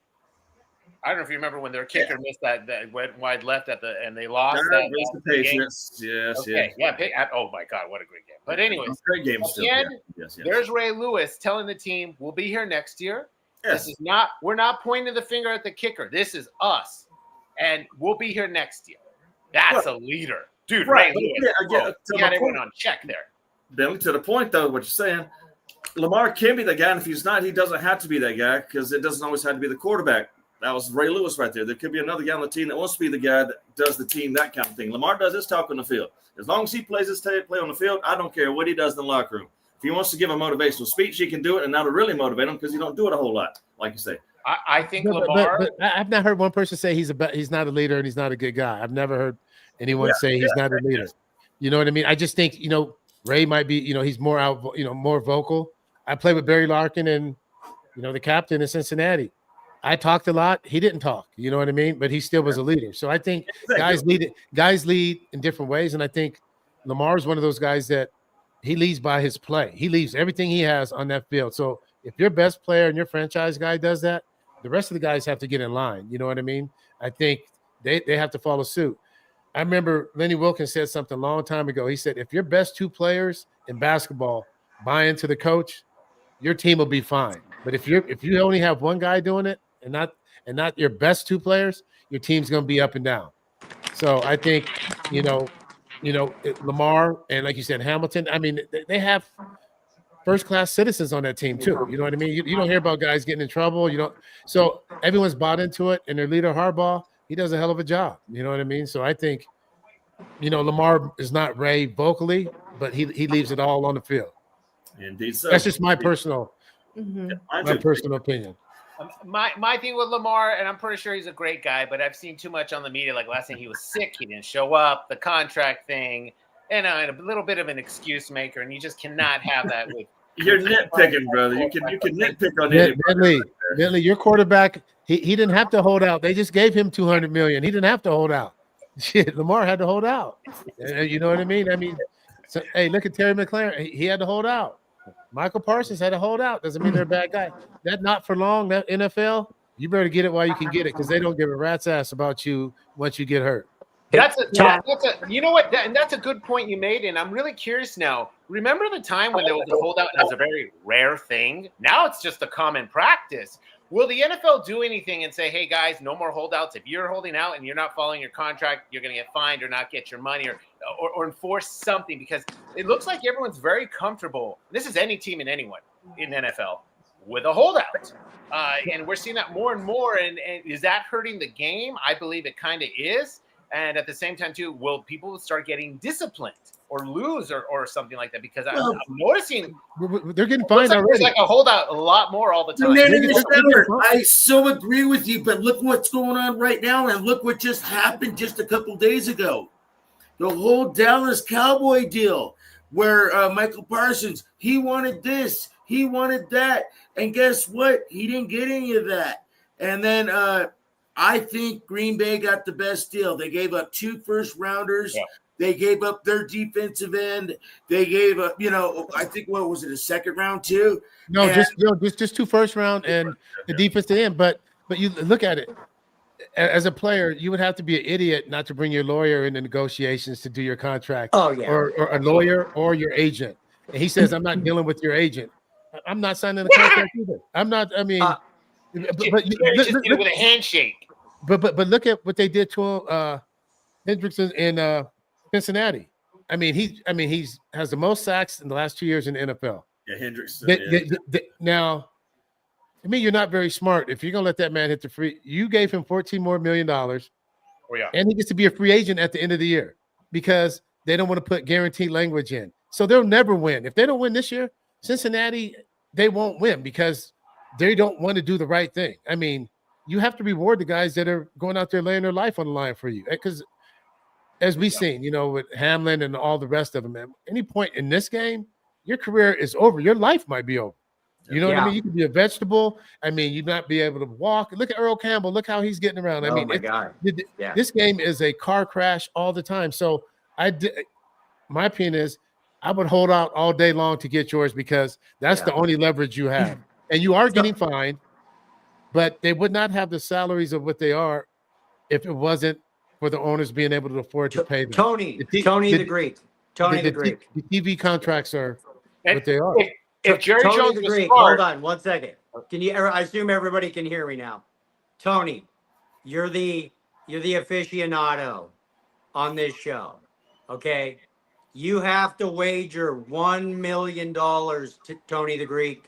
S8: I don't know if you remember when their kicker missed that went wide left and they lost that
S1: the Patriots. Yes,
S8: okay. Yeah. Oh my God, what a great game! But anyways,
S1: great game still.
S8: Yes. There's Ray Lewis telling the team, "We'll be here next year.
S1: Yes.
S8: This is not. We're not pointing the finger at the kicker. This is us, and we'll be here next year." That's a leader, dude.
S1: Right.
S8: Ray Lewis. He had everyone on check there.
S1: Then to the point, though, what you're saying, Lamar can be the guy, and if he's not, he doesn't have to be that guy because it doesn't always have to be the quarterback. That was Ray Lewis right there. There could be another guy on the team that wants to be the guy that does the team, that kind of thing. Lamar does his talk on the field. As long as he plays his play on the field, I don't care what he does in the locker room. If he wants to give a motivational speech, he can do it, and that'll really motivate him because he don't do it a whole lot, like you say.
S8: I think Lamar.
S5: But I've not heard one person say he's not a leader and he's not a good guy. I've never heard anyone say he's not a leader. You know what I mean? I just think Ray might be he's more out more vocal. I played with Barry Larkin and the captain in Cincinnati. I talked a lot. He didn't talk. You know what I mean? But he still was a leader. So I think guys lead in different ways. And I think Lamar is one of those guys that he leads by his play. He leaves everything he has on that field. So if your best player and your franchise guy does that, the rest of the guys have to get in line. You know what I mean? I think they have to follow suit. I remember Lenny Wilkins said something a long time ago. He said, if your best 2 players in basketball buy into the coach, your team will be fine. But if you only have one guy doing it, and not your best 2 players, your team's going to be up and down. So I think, Lamar and like you said, Hamilton, I mean, they have first-class citizens on that team too. You know what I mean? You don't hear about guys getting in trouble. So everyone's bought into it, and their leader, Harbaugh, he does a hell of a job. You know what I mean? So I think, Lamar is not Ray vocally, but he leaves it all on the field.
S1: Indeed so.
S5: That's just my personal opinion.
S8: My thing with Lamar, and I'm pretty sure he's a great guy, but I've seen too much on the media. Like last time he was sick, he didn't show up, the contract thing, and a little bit of an excuse maker, and you just cannot have that with.
S1: You're nitpicking, brother. You can nitpick on it.
S5: Bentley, your quarterback, he didn't have to hold out. They just gave him $200 million. He didn't have to hold out. Shit, Lamar had to hold out. You know what I mean? So, hey, look at Terry McLaurin. He had to hold out. Michael Parsons had to hold out. Doesn't mean they're a bad guy. That not for long, that NFL, you better get it while you can get it because they don't give a rat's ass about you once you get hurt.
S8: You know what? And that's a good point you made. And I'm really curious now. Remember the time when there was a holdout and it was a very rare thing? Now it's just a common practice. Will the NFL do anything and say, hey, guys, no more holdouts? If you're holding out and you're not following your contract, you're going to get fined or not get your money or enforce something? Because it looks like everyone's very comfortable. This is any team and anyone in NFL with a holdout. And we're seeing that more and more. And is that hurting the game? I believe it kind of is. And at the same time, too, will people start getting disciplined or lose or something like that? Because I'm noticing
S5: they're getting fined already.
S8: It's like a holdout a lot more all the time.
S3: I so agree with you, but look what's going on right now, and look what just happened just a couple days ago. The whole Dallas Cowboy deal where Michael Parsons, he wanted this, he wanted that, and guess what? He didn't get any of that. And then I think Green Bay got the best deal. They gave up 2 first-rounders. Yeah. They gave up their defensive end. They gave up, I think, what was it, a second round too?
S5: No, just 2 first round and the defensive end. But you look at it. As a player, you would have to be an idiot not to bring your lawyer in the negotiations to do your contract.
S4: Oh, yeah.
S5: Or a lawyer or your agent. And he says, I'm not dealing with your agent. I'm not signing the contract either. I'm not, I mean.
S8: But just did it with a handshake.
S5: But look at what they did to Hendrickson in Cincinnati. I mean, he has the most sacks in the last 2 years in the NFL.
S1: Yeah, Hendrickson.
S5: Now, I mean, you're not very smart if you're gonna let that man hit the free. You gave him $14 more million. Oh
S8: yeah,
S5: and he gets to be a free agent at the end of the year because they don't want to put guaranteed language in. So they'll never win. If they don't win this year, Cincinnati, they won't win because they don't want to do the right thing. I mean, you have to reward the guys that are going out there laying their life on the line for you. Because as we've seen, with Hamlin and all the rest of them, at any point in this game, your career is over. Your life might be over. You know what I mean? You could be a vegetable. I mean, you'd not be able to walk. Look at Earl Campbell. Look how he's getting around. I mean, this game is a car crash all the time. So my opinion is I would hold out all day long to get yours because that's the only leverage you have. And you are getting fined, but they would not have the salaries of what they are if it wasn't for the owners being able to afford to pay them.
S4: Tony the Greek.
S5: The TV contracts are what they are.
S8: If Jerry
S4: Tony
S8: Jones
S4: the
S8: was
S4: Greek,
S8: smart,
S4: hold on 1 second. I assume everybody can hear me now. Tony, you're the aficionado on this show. Okay. You have to wager $1 million to Tony the Greek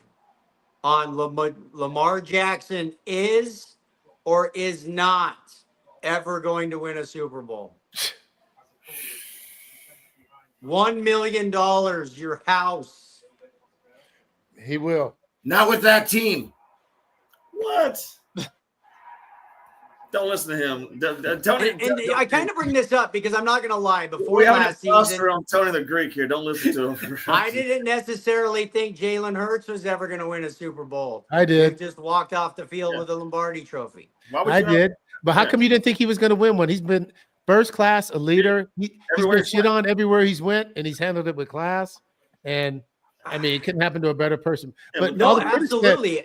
S4: on Lamar Jackson is or is not ever going to win a Super Bowl. $1 million, your house.
S5: He will.
S3: Not with that team.
S1: What? Don't listen to him. Tony,
S4: I kind of bring this up because I'm not going to lie. Before
S1: we
S4: last season,
S1: on Tony the Greek here. Don't listen to him.
S4: I didn't necessarily think Jalen Hurts was ever going to win a Super Bowl.
S5: I did.
S4: He just walked off the field with a Lombardi trophy.
S5: I did. But how come you didn't think he was going to win one? He's been first class, a leader. He's been shit on everywhere he's went, and he's handled it with class. And I mean, it couldn't happen to a better person. But
S4: no, absolutely.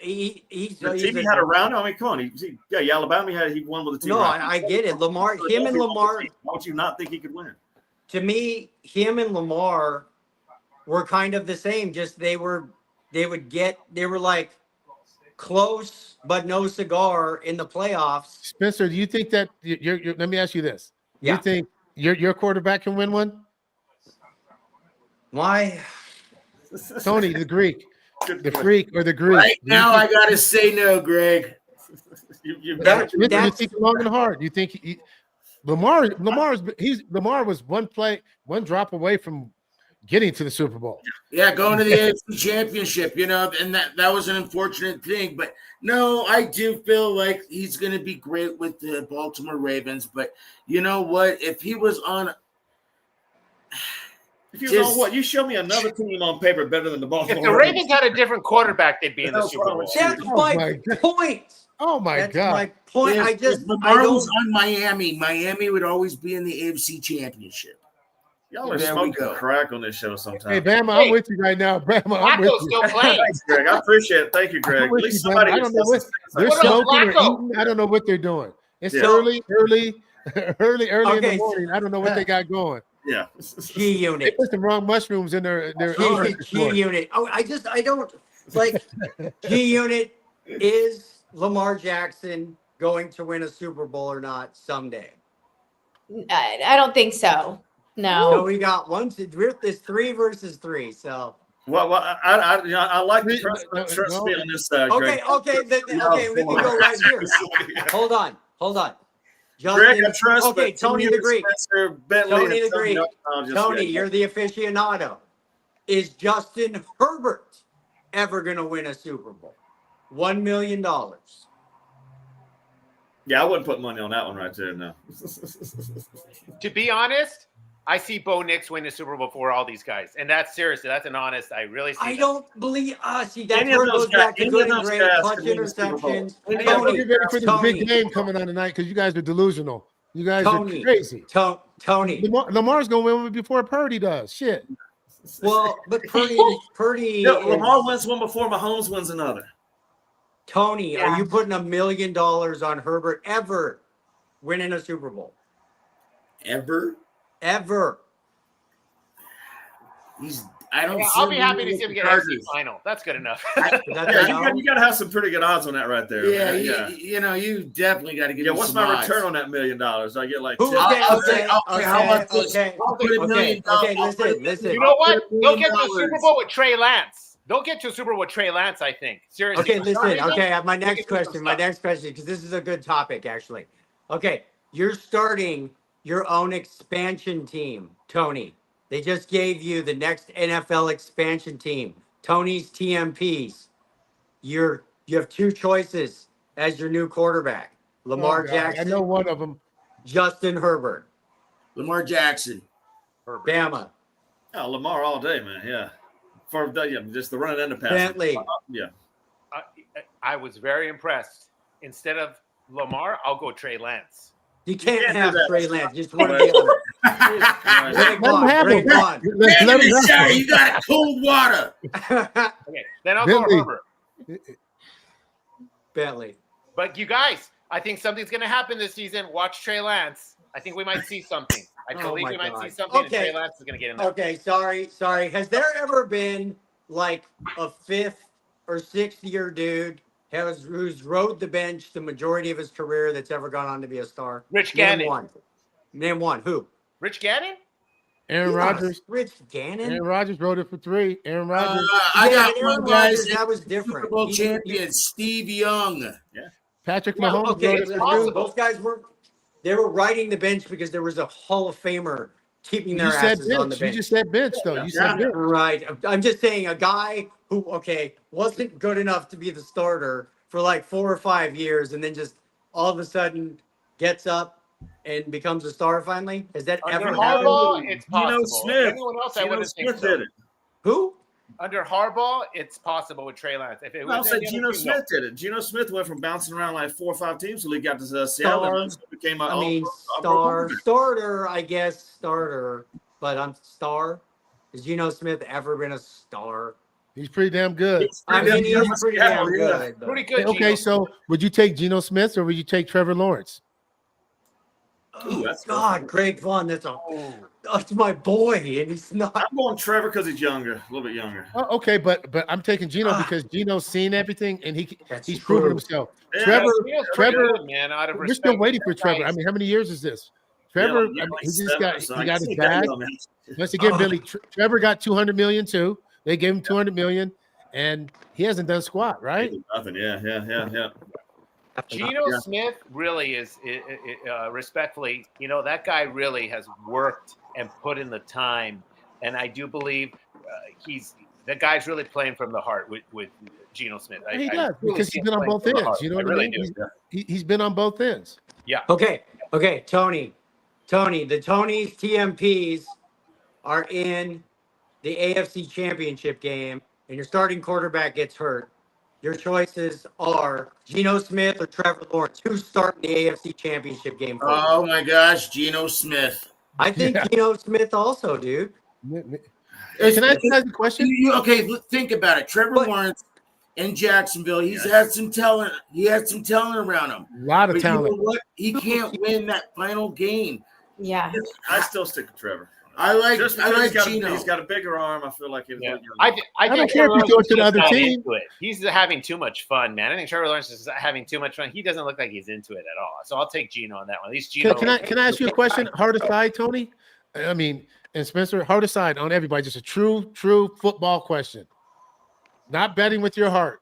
S4: He's
S1: the team he had around him. I mean, come on. Alabama, he won with the team.
S4: No, I get it. Him and Lamar.
S1: Why would you not think he could win?
S4: To me, him and Lamar were kind of the same. Just they were like close, but no cigar in the playoffs.
S5: Spencer, do you think that you're let me ask you this. You think your quarterback can win one?
S4: Why?
S5: Tony, the Greek, the freak or the Greek.
S3: Right now, I got to say no, Greg.
S5: You think long and hard. You think Lamar was one drop away from getting to the Super Bowl.
S3: Yeah, going to the AFC Championship, and that was an unfortunate thing. But no, I do feel like he's going to be great with the Baltimore Ravens. But you know what? If he was on
S1: what? You show me another team on paper better than the Baltimore.
S8: If the Ravens had a different quarterback, they'd be in the Super Bowl.
S4: That's my point.
S5: Oh my God!
S4: My point.
S3: If Lamar was on Miami would always be in the AFC Championship.
S1: Y'all are
S3: There we
S1: smoking
S3: go.
S1: crack on this show sometimes.
S5: Hey, Bama, I'm with you right now. Bama, I'm with
S8: Flacco's
S5: you.
S8: still playing.
S1: Thanks, Greg. I appreciate it. Thank you, Greg.
S5: I'm
S1: At
S5: with
S1: least
S5: you, Bama.
S1: somebody
S5: I don't know what they're
S8: What about
S5: smoking or
S8: Flacco?
S5: eating. I don't know what they're doing. It's
S1: Yeah.
S5: early early in
S4: Okay,
S5: the morning. I don't know what they got going.
S1: Yeah.
S4: Key
S5: They
S4: unit.
S5: put some wrong mushrooms in their
S4: Key unit. Oh, I don't like G unit. Is Lamar Jackson going to win a Super Bowl or not someday?
S2: I don't think so. No.
S4: So we got it's 3 versus 3. So
S1: Well, I like the trust
S5: No.
S1: me on this,
S4: okay,
S1: Greg.
S4: okay, we can go right here. Hold on. Justin,
S1: Greg, I trust.
S4: okay,
S1: but
S4: Tony
S1: you,
S4: the Greek.
S1: Spencer, Bentley,
S4: Tony
S1: and
S4: the Greek. Tony, you're the aficionado. Is Justin Herbert ever going to win a Super Bowl? $1 million.
S1: Yeah, I wouldn't put money on that one right there. No.
S8: To be honest, I see Bo Nix win the Super Bowl for all these guys, and that's seriously, that's an honest. I really see.
S4: I
S8: that.
S4: don't believe. See, that's
S1: Any of
S4: where it
S1: those
S4: goes back to
S1: guys-
S4: good
S1: any of
S4: and
S1: those
S4: great,
S1: guys
S4: clutch
S1: can win the Super Bowl.
S4: interceptions.
S1: Any of
S5: Tony,
S1: those
S5: get ready for this
S4: Tony.
S5: big game coming on tonight because you guys are delusional. You guys
S4: Tony.
S5: are crazy.
S4: Tony.
S5: Lamar's gonna win before Purdy does. Shit.
S4: Well, but Purdy.
S1: Yeah, Lamar wins one before Mahomes wins another.
S4: Tony, are you putting $1 million on Herbert ever winning a Super Bowl?
S3: Ever?
S4: Ever?
S3: I don't.
S8: Yeah,
S3: see
S8: I'll be
S3: him
S8: happy to
S3: winning
S8: see him
S3: the
S8: get NFC
S3: Chargers.
S8: final. That's good enough.
S4: That's
S1: Yeah, you got to have some pretty good odds on that right there.
S3: Yeah,
S1: man.
S3: you definitely got to give
S1: Yeah,
S3: me
S1: what's
S3: some
S1: my
S3: odds.
S1: return on that $1 million? I get like
S4: Who?
S1: 10.
S3: How about this? I'll put $1 million.
S4: Listen.
S8: You know what? They'll get to the
S3: $1 million.
S8: Super Bowl with Trey Lance. They'll get to a Super Bowl with Trey Lance, I think. Seriously.
S4: Okay,
S8: For some
S4: listen.
S8: reason,
S4: Okay, my
S8: they'll
S4: next
S8: get to some
S4: question, because this is a good topic, actually. Okay, you're starting your own expansion team, Tony. They just gave you the next NFL expansion team, Tony's TMPs. You have 2 choices as your new quarterback: Lamar
S5: Oh, God,
S4: Jackson,
S5: I know one of them.
S4: Justin Herbert,
S3: Lamar Jackson.
S8: Herbert.
S4: Bama,
S1: Oh, Lamar all day, man. Yeah. Just the running and the passing.
S4: Bentley.
S1: Yeah.
S8: I was very impressed. Instead of Lamar, I'll go Trey Lance.
S4: You can't
S1: can't do
S4: have
S1: that.
S4: Trey Lance. Just one or the other. Greg
S5: Let him
S4: Vaughn,
S5: have
S4: Greg
S5: him.
S4: Vaughn.
S5: Let him
S3: Benjamin
S5: have
S3: Sarah,
S5: him.
S3: you got cold water.
S8: Okay, then I'll go
S5: Bentley.
S8: Herbert.
S4: Bentley.
S8: But you guys, I think something's going to happen this season. Watch Trey Lance. I think we might see something. I
S4: Oh
S8: believe
S4: my
S8: we might
S4: God.
S8: see something, and
S4: Okay.
S8: Trey Lance is going to get in there.
S4: Okay, sorry. Has there ever been like a 5th or 6th year dude who's rode the bench the majority of his career that's ever gone on to be a star?
S8: Rich
S4: Name
S8: Gannon.
S4: one. Name one. Who?
S8: Rich Gannon?
S5: Aaron
S4: Yes,
S5: Rodgers.
S4: Rich Gannon.
S5: Aaron Rodgers wrote it for 3. Aaron Rodgers.
S3: I
S4: Yeah,
S3: got
S4: but Aaron
S3: one, guys.
S4: Rodgers, that was different.
S3: Super Bowl
S4: He-
S3: champion Steve Young.
S5: Patrick
S8: Yeah,
S5: Mahomes
S4: Okay,
S5: wrote it
S8: it's
S5: for
S8: possible.
S5: 2.
S4: those guys were riding the bench because there was a Hall of Famer keeping
S5: You
S4: their
S5: said
S4: asses on the
S5: bench. You
S4: bench.
S5: just said bench, though. You said bench.
S4: Right. I'm just saying a guy who, wasn't good enough to be the starter for like 4 or 5 years and then just all of a sudden gets up and becomes a star finally. Has that
S8: Under
S4: ever happened?
S8: Harbaugh, it's
S1: Geno
S8: possible.
S1: Smith.
S8: Anyone else, I
S1: Geno
S8: wouldn't think
S1: Smith
S8: so.
S1: did it.
S4: Who?
S8: Under Harbaugh, it's possible with Trey Lance. If it
S1: I'll
S8: was
S1: say
S8: any
S1: Geno
S8: other team,
S1: Smith did it. Geno Smith went from bouncing around like 4 or 5 teams until he got to Seattle. And also became a
S4: Starter, but I'm star. Has Geno Smith ever been a star?
S5: He's pretty damn good.
S4: I mean, he's pretty damn
S1: Yeah.
S4: good. but-
S8: Pretty good.
S5: Okay,
S8: Geno.
S5: so would you take Geno Smith or would you take Trevor Lawrence?
S4: Oh,
S1: that's
S4: God, Greg Vaughn, that's my boy, and he's not.
S1: I'm going Trevor because he's younger, a little bit younger.
S5: Oh, okay, but I'm taking Geno because Geno's seen everything and
S4: That's
S5: he's
S4: true.
S5: proven himself.
S1: Yeah,
S5: Trevor,
S8: Geno's pretty
S5: Trevor,
S8: good, man, out of
S5: we're still
S8: respect.
S5: waiting for
S8: That
S5: Trevor.
S8: guy
S5: I
S8: is-
S5: mean, how many years is this? Trevor,
S1: Yeah,
S5: I mean,
S1: like
S5: he just
S1: 7
S5: got
S1: or so.
S5: he
S1: I
S5: got
S1: can
S5: his
S1: see that
S5: bag.
S1: young, man.
S5: Once again, Billy, Trevor got 200 million too. They gave him 200 million, and he hasn't done squat, right?
S1: Nothing. Yeah.
S8: Geno
S1: Yeah.
S8: Smith really is, respectfully, that guy really has worked and put in the time. And I do believe the guy's really playing from the heart with Geno Smith.
S5: He
S8: I
S5: does
S8: really
S5: because
S8: see
S5: he's
S8: him
S5: been on
S8: playing
S5: both
S8: from the
S5: ends.
S8: heart.
S5: You know what I
S8: really
S5: mean?
S8: do.
S5: He's been on both ends.
S8: Yeah.
S4: Okay, Tony, the Tonys TMPs are in the AFC Championship game, and your starting quarterback gets hurt. Your choices are Geno Smith or Trevor Lawrence. Who's starting the AFC Championship game for you?
S3: Oh my gosh, Geno Smith.
S4: I think Geno Smith also, dude.
S5: Can I ask a question?
S3: Okay, think about it. Trevor Lawrence in Jacksonville, he's had some talent. He had some talent around him.
S5: A lot of
S3: But
S5: talent.
S3: you know what? He can't win that final game.
S2: Yeah.
S1: I still stick with Trevor.
S3: I like
S1: Gino.
S3: Geno.
S1: He's got a bigger arm. I feel like
S8: I
S5: don't
S8: think
S5: care if
S8: Trevor
S5: you throw it
S8: Lawrence
S5: to the
S8: is
S5: other
S8: not
S5: team.
S8: into it. He's having too much fun, man. I think Trevor Lawrence is having too much fun. He doesn't look like he's into it at all. So I'll take Geno on that one. At least Geno.
S5: Can I ask you a question? Hard aside, Tony. I mean, and Spencer, hard aside on everybody. Just a true football question. Not betting with your heart.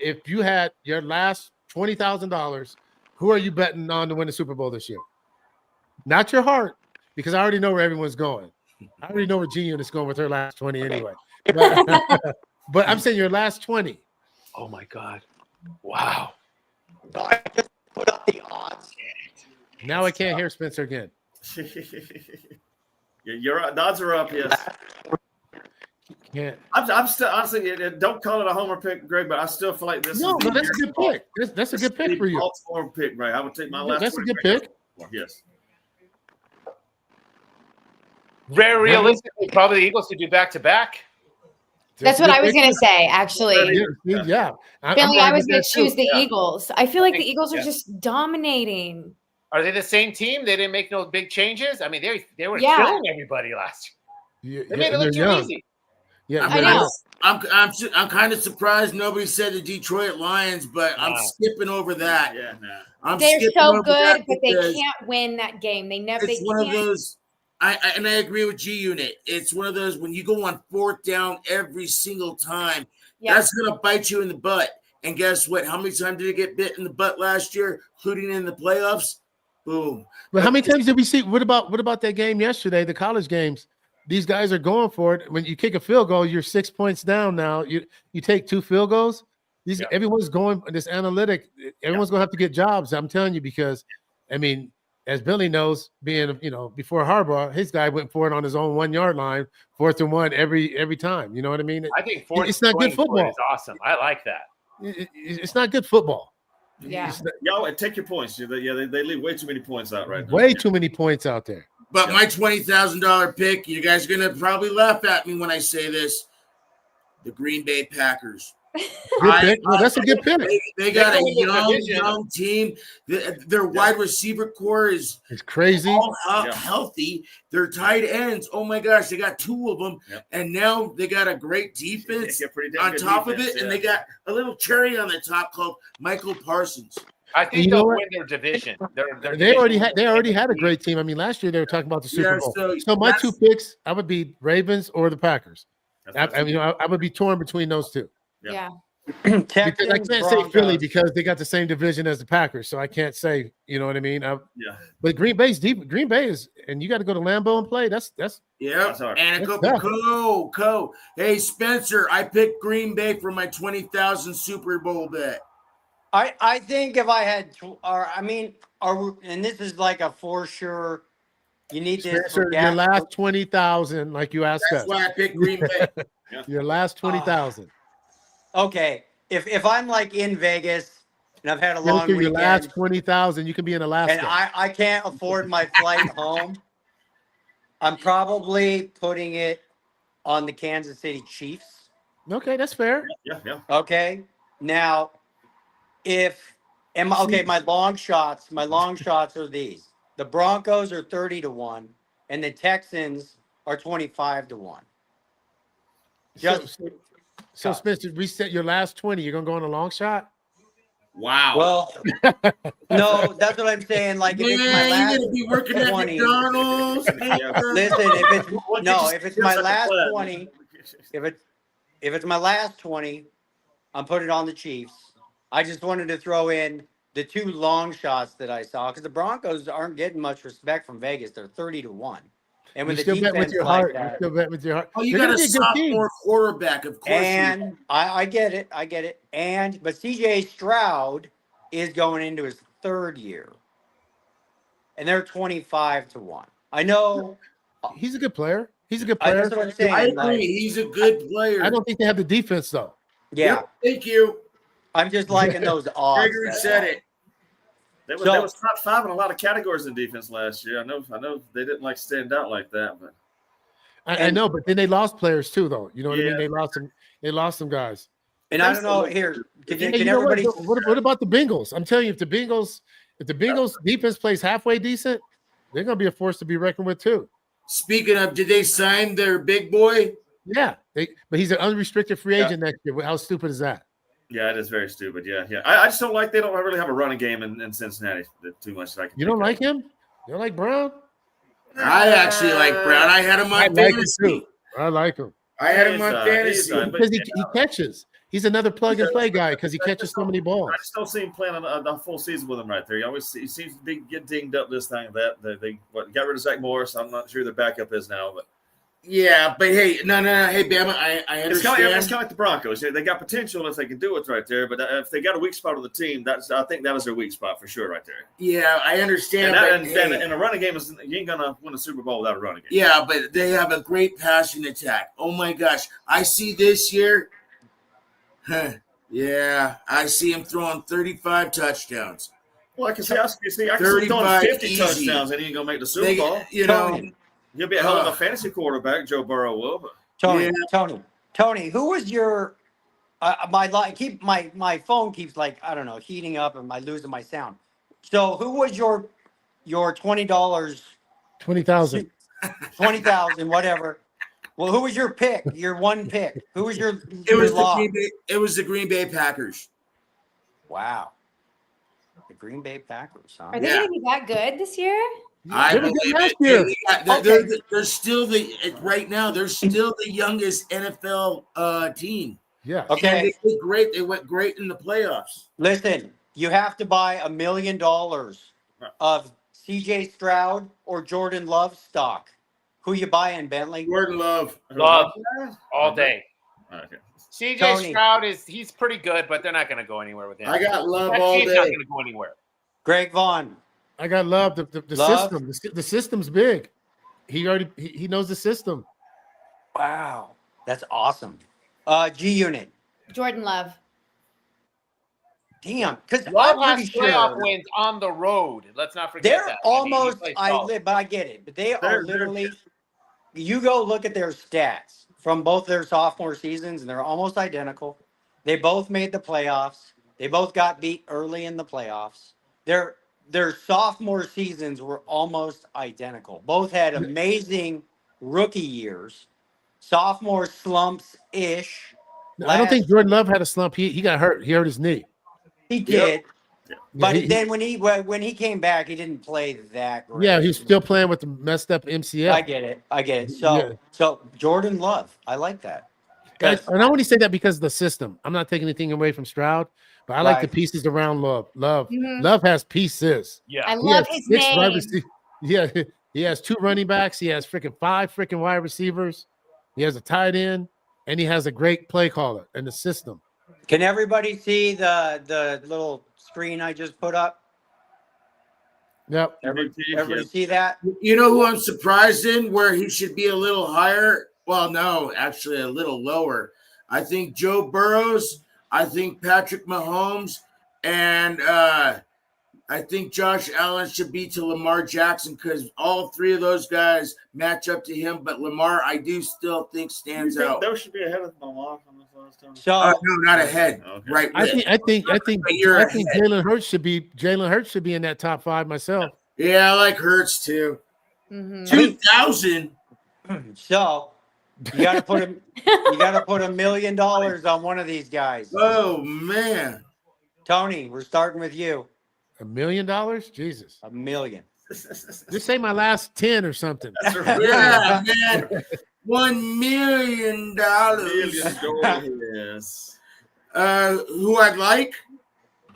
S5: If you had your last $20,000, who are you betting on to win the Super Bowl this year? Not your heart, because I already know where everyone's going. I already know where Gene is going with her last 20 anyway. But I'm saying your last 20.
S8: Oh my God! Wow.
S4: I just put up the odds.
S5: Now I can't hear Spencer again.
S1: Yeah, you're right. The odds are up. Yes.
S5: Yeah.
S1: I'm still honestly. Don't call it a homer pick, Greg, but I still feel like this.
S5: No, but that's a good pick. That's a good pick for you.
S1: Baltimore pick, right? I would take my last.
S5: That's a good pick.
S1: Yes.
S8: Very realistically, probably the Eagles to do back-to-back.
S2: That's what I was going to say, actually.
S5: Yeah.
S2: Billy, I was going to choose the
S8: Yeah.
S2: Eagles. I feel like the Eagles are just dominating.
S8: Are they the same team? They didn't make no big changes. I mean, they were
S2: Yeah.
S8: killing everybody last year. They made it
S5: they're
S8: look too
S5: young.
S8: easy.
S5: Yeah,
S2: I know.
S3: I'm kind of surprised nobody said the Detroit Lions, but I'm skipping over that.
S1: Yeah. Nah.
S3: They're
S2: so good, but they can't win that game. They never.
S3: It's one of those. I agree with G Unit. It's one of those when you go on fourth down every single time, that's going to bite you in the butt. And guess what? How many times did it get bit in the butt last year, including in the playoffs? Boom.
S5: But how many times did we see? What about that game yesterday? The college games. These guys are going for it. When you kick a field goal, you're 6 points down. Now you take 2 field goals. Everyone's going this analytic. Everyone's going to have to get jobs. I'm telling you, because I mean, as Billy knows, being before Harbaugh, his guy went for it on his own 1 yard line, 4th and 1 every time. You know what I mean?
S8: I think
S5: it's not good football.
S8: Is awesome. I like that.
S5: It's not good football.
S2: Yeah.
S1: Y'all take your points. They leave way too many points out right now.
S5: Way too many points out there.
S3: But my $20,000 pick, you guys are going to probably laugh at me when I say this, the Green Bay Packers.
S5: Good pick. That's a good pick.
S3: They got a young team. Their wide receiver core is
S5: crazy.
S3: All healthy. Their tight ends, oh my gosh, they got 2 of them. Yep. And now they got a great defense on top of it. And they got a little cherry on the top called Michael Parsons.
S8: I think they'll win their division.
S5: They already had a great team. I mean, last year they were talking about the Super Bowl. So my 2 picks, I would be Ravens or the Packers. I would be torn between those 2.
S2: Yeah.
S5: Because I can't say Philly because they got the same division as the Packers, so I can't say, you know what I mean? But Green Bay's deep. Green Bay is, and you got to go to Lambeau and play. That's
S3: and a couple Hey Spencer, I picked Green Bay for my 20,000 Super Bowl bet.
S4: I think if I had, and this is like a for sure. You need this
S5: for your last 20,000, like you asked us.
S3: That's why I picked Green Bay.
S5: Your last 20,000.
S4: Okay, if I'm like in Vegas and I've had a long weekend,
S5: your last 20,000, you can be in Alaska,
S4: and I can't afford my flight home, I'm probably putting it on the Kansas City Chiefs.
S5: Okay, that's fair.
S1: Yeah.
S4: Okay, now my long shots are these: the Broncos are 30-1, and the Texans are 25-1.
S5: So Spencer, reset your last 20. You're gonna go on a long shot.
S3: Wow.
S4: Well, no, that's what I'm saying. Like, if it's my last
S3: you're gonna be working
S4: 20,
S3: at McDonald's.
S4: Listen, if it's my last 20, if it's my last 20, I'm putting it on the Chiefs. I just wanted to throw in the 2 long shots that I saw because the Broncos aren't getting much respect from Vegas. They're 30-1. And with
S5: you
S4: the
S5: still bet with your heart. You still bet with your heart.
S3: Oh, you got a sophomore quarterback, of course.
S4: And I get it. But CJ Stroud is going into his 3rd year. And they're 25-1. I know
S5: he's a good player. That's what I'm saying.
S3: I agree. He's a good player.
S5: I don't think they have the defense though.
S4: Yeah.
S3: Yep, thank you.
S4: I'm just liking those odds.
S3: Gregory said it.
S1: They was top 5 in a lot of categories in defense last year. I know they didn't like stand out like that, but
S5: I know, but then they lost players too, though. You know what I
S1: Yeah.
S5: mean? They lost some guys.
S4: And I don't know here. Can
S5: Hey, you know
S4: everybody?
S5: what about the Bengals? I'm telling you, if the Bengals defense plays halfway decent, they're gonna be a force to be reckoned with too.
S3: Speaking of, did they sign their big boy?
S5: Yeah, but he's an unrestricted free agent next year. How stupid is that?
S1: yeah, it is very stupid. Yeah. I just don't like they don't really have a running game in Cincinnati too much. That I can
S5: You don't
S1: think
S5: like him? You don't like Brown?
S3: I actually like Brown. I had him
S5: I
S3: on
S5: like him
S3: fantasy.
S5: too. I like him
S3: I had him
S1: He's,
S3: on fantasy.
S1: but,
S5: because he
S1: you know,
S5: catches. He's another plug and play guy because he catches so many balls.
S1: I just don't see him playing a full season with him right there. He seems to get dinged up this thing. They got rid of Zach Morris. I'm not sure who their backup is now, but
S3: Yeah, but hey, no. Hey, Bama, I
S1: it's kind
S3: understand.
S1: of like the Broncos. They got potential if they can do it right there, but if they got a weak spot on the team, I think that is their weak spot for sure right there.
S3: Yeah, I understand.
S1: And a running game you ain't gonna win a Super Bowl without a running game.
S3: Yeah, but they have a great passing attack. Oh my gosh, I see this year. Yeah, I see him throwing 35 touchdowns.
S1: Well, I can see him throwing 50
S3: easy.
S1: touchdowns, and he ain't gonna make the Super Bowl.
S3: You know,
S1: He'll be a hell of a fantasy quarterback. Joe Burrow will, but
S4: Tony, who was your my phone keeps like, I don't know, heating up and I'm losing my sound. So who was your $20,
S5: 20,000.
S4: 20,000, whatever? Well, who was your pick? Your one pick? Who was your lock?
S3: It was the Green Bay Packers.
S4: Wow. The Green Bay Packers, huh?
S2: Are they going to be that good this year?
S3: I
S5: They were
S3: believe
S5: good last
S3: it.
S5: year.
S3: They're still right now. They're still the youngest NFL team.
S5: Yeah.
S4: Okay.
S3: And they did great. They went great in the playoffs.
S4: Listen, you have to buy $1 million of CJ Stroud or Jordan Love stock. Who you buying, Bentley?
S3: Jordan Love.
S8: all day.
S1: Okay.
S8: CJ
S4: Tony.
S8: Stroud he's pretty good, but they're not going to go anywhere with him.
S3: I got Love
S8: That
S3: all
S8: team's not
S3: day.
S8: going to go anywhere.
S4: Greg Vaughn.
S5: I got love. The
S4: Love?
S5: system. The system's big. He knows the system.
S4: Wow. That's awesome. G Unit.
S2: Jordan Love.
S4: Damn. Because
S8: Love
S4: I'm
S8: has
S4: pretty
S8: playoff
S4: sure
S8: wins on the road. Let's not forget
S4: they're
S8: that.
S4: almost,
S8: He plays solid.
S4: but I get it. But they are
S1: They're-
S4: literally, you go look at their stats from both their sophomore seasons, and they're almost identical. They both made the playoffs. They both got beat early in the playoffs. Their sophomore seasons were almost identical. Both had amazing rookie years. Sophomore slumps-ish.
S5: I don't think Jordan Love had a slump. He got hurt. He hurt his knee.
S4: He did.
S1: Yeah.
S4: But then when he came back, he didn't play that great.
S5: Yeah, he's still playing with the messed up MCL.
S4: I get it. So Jordan Love, I like that.
S5: And I only say that because of the system. I'm not taking anything away from Stroud, but I like the pieces around Love. Love has pieces.
S8: Yeah.
S2: I love his name.
S5: Yeah, he has 2 running backs. He has 5 wide receivers. He has a tight end, and he has a great play caller in the system.
S4: Can everybody see the little screen I just put up?
S5: Yep.
S4: Everybody see that?
S3: You know who I'm surprised in where he should be a little higher? Well, no, actually a little lower. I think Joe Burrows, I think Patrick Mahomes, and I think Josh Allen should be to Lamar Jackson because all 3 of those guys match up to him. But Lamar, I do still think stands out.
S1: Those should be ahead of Lamar on this last time.
S4: So
S3: No, not ahead.
S1: Okay.
S3: Right.
S5: I think
S3: You're
S5: Jalen Hurts should be in that top 5 myself.
S3: Yeah, I like Hurts too.
S2: Mhm.
S3: 2,000.
S4: So you gotta put $1 million on one of these guys.
S3: Oh man.
S4: Tony, we're starting with you.
S5: $1 million? Jesus.
S4: $1 million.
S5: Just say my last 10 or something.
S3: Yeah, man. $1 million.
S1: Yes.
S3: Who I'd like?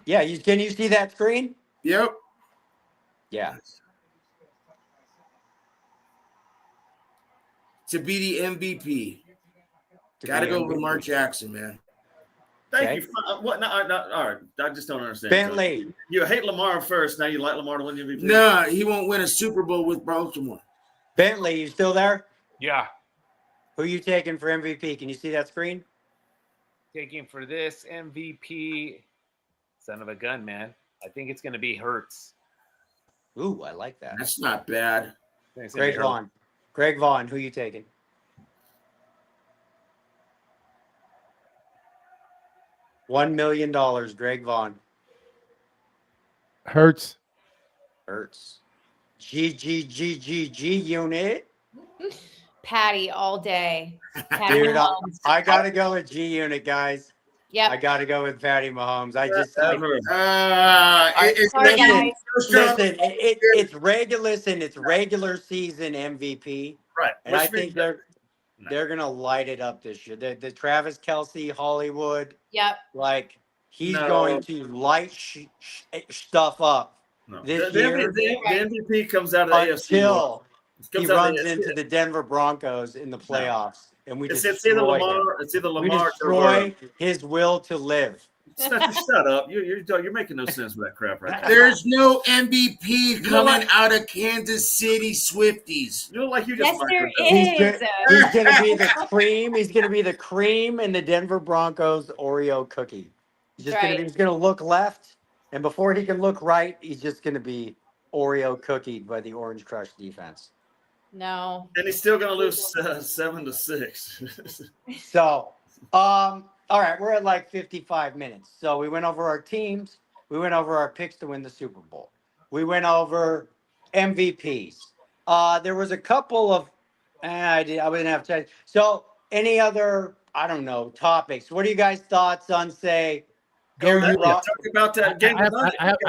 S4: Yeah, can you see that screen?
S3: Yep.
S4: Yeah.
S3: To be the MVP. Gotta go Lamar Jackson, man.
S1: Thank you. What? No, all right. I just don't understand.
S4: Bentley.
S1: You hate Lamar first. Now you like Lamar to win the MVP.
S3: No, he won't win a Super Bowl with Baltimore.
S4: Bentley, you still there?
S8: Yeah.
S4: Who you taking for MVP? Can you see that screen?
S8: Taking for this MVP, son of a gun, man. I think it's going to be Hurts.
S4: Ooh, I like that.
S3: That's not bad.
S8: I think it's gonna
S4: Greg
S8: be Hurts.
S4: Vaughn. Greg Vaughn, who you taking? $1 million, Greg Vaughn.
S5: Hurts.
S4: Hurts. G unit.
S2: Patty all day. Patty
S4: Dude,
S2: Mahomes.
S4: I gotta go with G unit, guys.
S2: Yep.
S4: I gotta go with Patty Mahomes. I just
S1: Ever.
S2: Sorry, guys.
S4: listen. It's regular season MVP,
S1: Right.
S4: and I
S1: Which
S4: think
S1: means-
S4: they're gonna light it up this year. The Travis Kelce Hollywood,
S2: Yep.
S4: like he's
S1: No.
S4: going to light stuff up
S1: no.
S4: this
S1: the,
S4: year
S1: the MVP comes out of the AFC.
S4: until
S1: It
S4: he
S1: comes out of
S4: runs
S1: the
S4: into the Denver Broncos in the playoffs, and we
S1: It's
S4: destroy
S1: either
S4: him.
S1: Lamar. It's either
S4: We
S1: Lamar.
S4: destroy his will to live.
S1: Shut up! You're making no sense with that crap right now.
S3: There's no MVP
S1: know
S3: coming
S1: what?
S3: out of Kansas City Swifties.
S1: You look like you just.
S2: Yes, there
S1: microdosed.
S2: is.
S4: He's gonna be the cream. He's gonna be the cream in the Denver Broncos Oreo cookie. He's gonna look left, and before he can look right, he's just gonna be Oreo cookied by the Orange Crush defense.
S2: No.
S1: And he's still going to lose 7-6.
S4: So, all right, we're at like 55 minutes. So we went over our teams. We went over our picks to win the Super Bowl. We went over MVPs. There was a couple of, I wouldn't have time. So any other, I don't know, topics? What are you guys' thoughts on, say, Aaron Rodgers?
S1: Talk about that game.
S5: I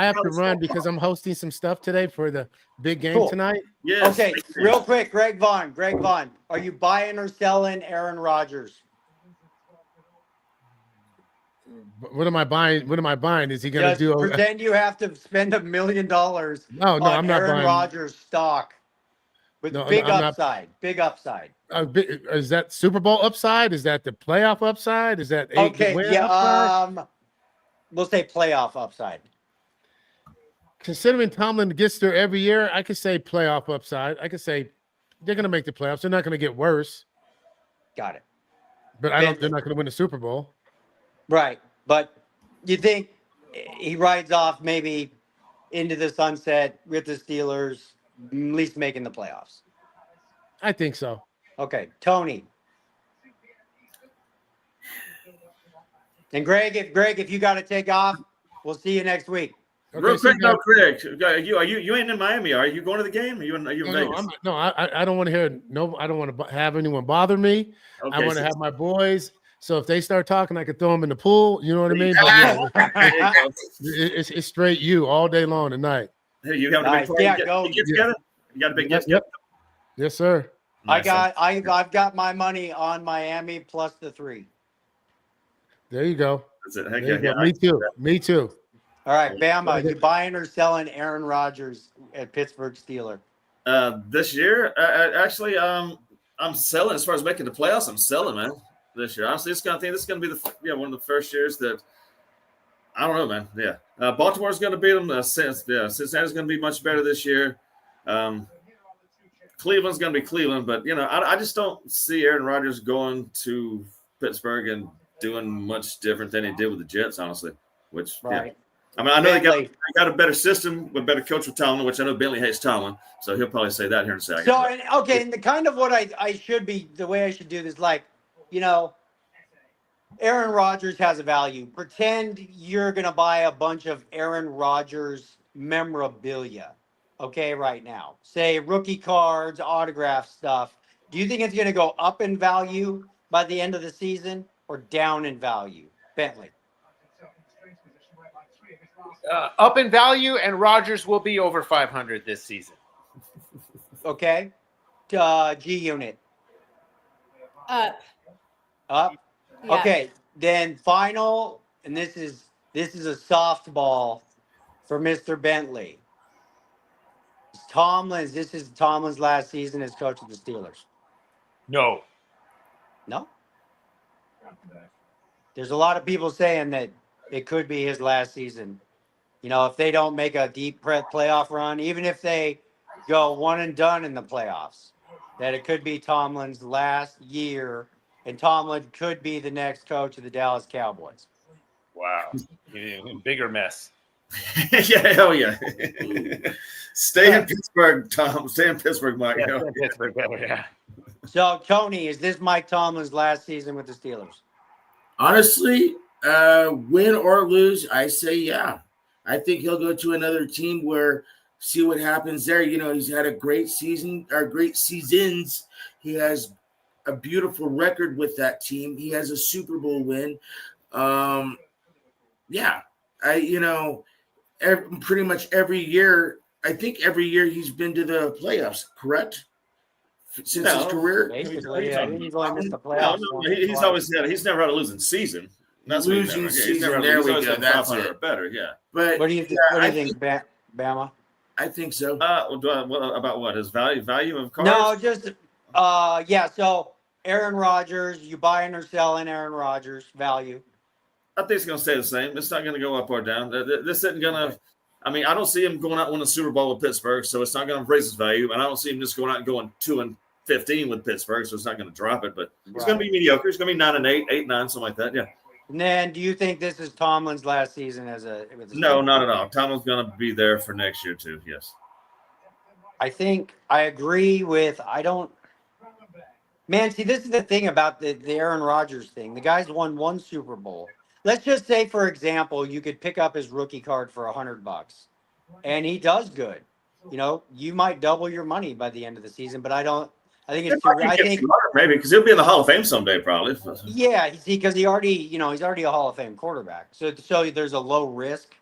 S5: have to run because I'm hosting some stuff today for the big game
S4: Cool.
S5: tonight.
S1: Yes.
S4: Okay, real quick, Greg Vaughn, are you buying or selling Aaron Rodgers?
S5: What am I buying? What am I buying? Is he going to
S4: Just
S5: do?
S4: pretend you have to spend $1 million
S5: No,
S4: on
S5: I'm not
S4: Aaron
S5: buying.
S4: Rodgers stock with
S5: No,
S4: big
S5: I'm not-
S4: upside. Big upside.
S5: Is that Super Bowl upside? Is that the playoff upside? Is that
S4: Okay,
S5: win
S4: yeah.
S5: upside?
S4: We'll say playoff upside.
S5: Considering Tomlin gets there every year, I could say playoff upside. I could say they're going to make the playoffs. They're not going to get worse,
S4: Got it.
S5: but I don't. They're not going to win the Super Bowl.
S4: Right, but you think he rides off maybe into the sunset with the Steelers, at least making the playoffs?
S5: I think so.
S4: Okay, Tony. And Greg, if you got to take off, we'll see you next week.
S5: Okay,
S1: Real
S5: so
S1: quick,
S5: now-
S1: though, Craig. You ain't in Miami, are you? Going to the game? Are you in Vegas?
S5: I don't want to hear I don't want to have anyone bother me.
S1: Okay,
S5: I want to
S1: so-
S5: have my boys. So if they start talking, I could throw them in the pool. You know what I mean? But
S1: There you go.
S5: it's straight you all day long tonight.
S1: Hey, you having a
S4: Nice.
S1: big party?
S4: Yeah,
S1: Get
S4: go.
S1: together? You got a big get
S5: Yep. Yes, sir.
S4: I've got my money on Miami plus the 3.
S5: There you go.
S1: That's it.
S5: There
S1: Heck
S5: you
S1: yeah,
S5: go.
S1: yeah.
S5: Me too. Me too.
S4: All right, Bama, you buying or selling Aaron Rodgers at Pittsburgh Steeler?
S1: This year, actually, I'm selling as far as making the playoffs. I'm selling, man. This year, honestly, this is going to be one of the first years that I don't know, man. Yeah, Baltimore's going to beat them. Cincinnati's going to be much better this year. Cleveland's going to be Cleveland, but I just don't see Aaron Rodgers going to Pittsburgh and doing much different than he did with the Jets, honestly. Which,
S4: Right.
S1: yeah. I mean, I know
S4: Bentley.
S1: they got a better system with better coach with Tomlin, which I know Bentley hates Tomlin, so he'll probably say that here in a second.
S4: So, and the kind of what I should be, the way I should do this, like, Aaron Rodgers has a value. Pretend you're going to buy a bunch of Aaron Rodgers memorabilia, okay, right now. Say rookie cards, autograph stuff. Do you think it's going to go up in value by the end of the season or down in value? Bentley.
S8: Up in value, and Rodgers will be over 500 this season.
S4: Okay. G Unit.
S2: Up.
S4: Up.
S2: Yeah.
S4: Okay. Then final, and this is a softball for Mr. Bentley. This is Tomlin's last season as coach of the Steelers.
S8: No.
S4: No? There's a lot of people saying that it could be his last season. If they don't make a deep playoff run, even if they go one and done in the playoffs, that it could be Tomlin's last year, and Tomlin could be the next coach of the Dallas Cowboys.
S8: Wow. Bigger mess.
S1: Yeah, hell yeah. Stay in Pittsburgh, Tom. Stay in Pittsburgh, Mike.
S8: Yeah,
S1: You know?
S8: Pittsburgh better, yeah.
S4: So, Tony, is this Mike Tomlin's last season with the Steelers?
S3: Honestly, win or lose, I say yeah. I think he'll go to another team where see what happens there. You know, he's had a great season or great seasons. He has a beautiful record with that team. He has a Super Bowl win. Yeah, pretty much every year. I think every year he's been to the playoffs. Correct? Since his career,
S4: Basically, I think he's only missed the
S1: No,
S4: playoffs.
S1: he's always he's never had a losing season. That's what he's
S3: losing
S1: never-
S3: season.
S1: He's never,
S3: There
S1: he's
S3: we
S1: always
S3: go.
S1: been
S3: That's
S1: 500
S3: it.
S1: or better. Yeah.
S3: But
S4: What do you think?
S3: yeah,
S4: What do you think, Bama?
S3: I think so.
S1: About what his value of cars?
S4: No, just yeah. So Aaron Rodgers, you buying or selling Aaron Rodgers value?
S1: I think it's going to stay the same. It's not going to go up or down. This isn't going to. I mean, I don't see him going out and winning a Super Bowl with Pittsburgh, so it's not going to raise his value. And I don't see him just going out and going 2-15 with Pittsburgh, so it's not going to drop it. But it's going to be mediocre. It's going to be 9-8, 8-9, something like that. Yeah.
S4: And then, do you think this is Tomlin's last season with the
S1: No,
S4: Steelers?
S1: not at all. Tomlin's going to be there for next year too. Yes.
S4: I think I agree with. I don't. Man, see, this is the thing about the Aaron Rodgers thing. The guy's won one Super Bowl. Let's just say, for example, you could pick up his rookie card for $100, and he does good. You know, you might double your money by the end of the season, but I don't. I think it's too. I think
S1: maybe because he'll be in the Hall of Fame someday, probably.
S4: yeah, see, because he's already a Hall of Fame quarterback. So there's a low risk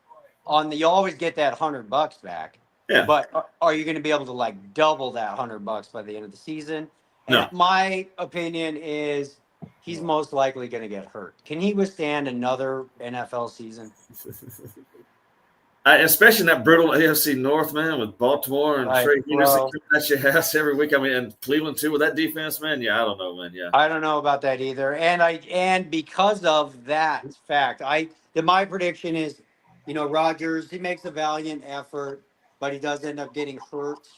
S4: on the. You always get that $100 back.
S1: Yeah.
S4: But are you going to be able to like double that $100 by the end of the season? And
S1: No.
S4: my opinion is he's most likely going to get hurt. Can he withstand another NFL season?
S1: Especially in that brutal AFC North, man, with Baltimore and
S4: Right,
S1: Trey Henderson
S4: well-
S1: coming at your ass every week. I mean, and Cleveland too with that defense, man. Yeah, I don't know, man. Yeah.
S4: I don't know about that either. And because of that fact, my prediction is, Rodgers, he makes a valiant effort, but he does end up getting hurt.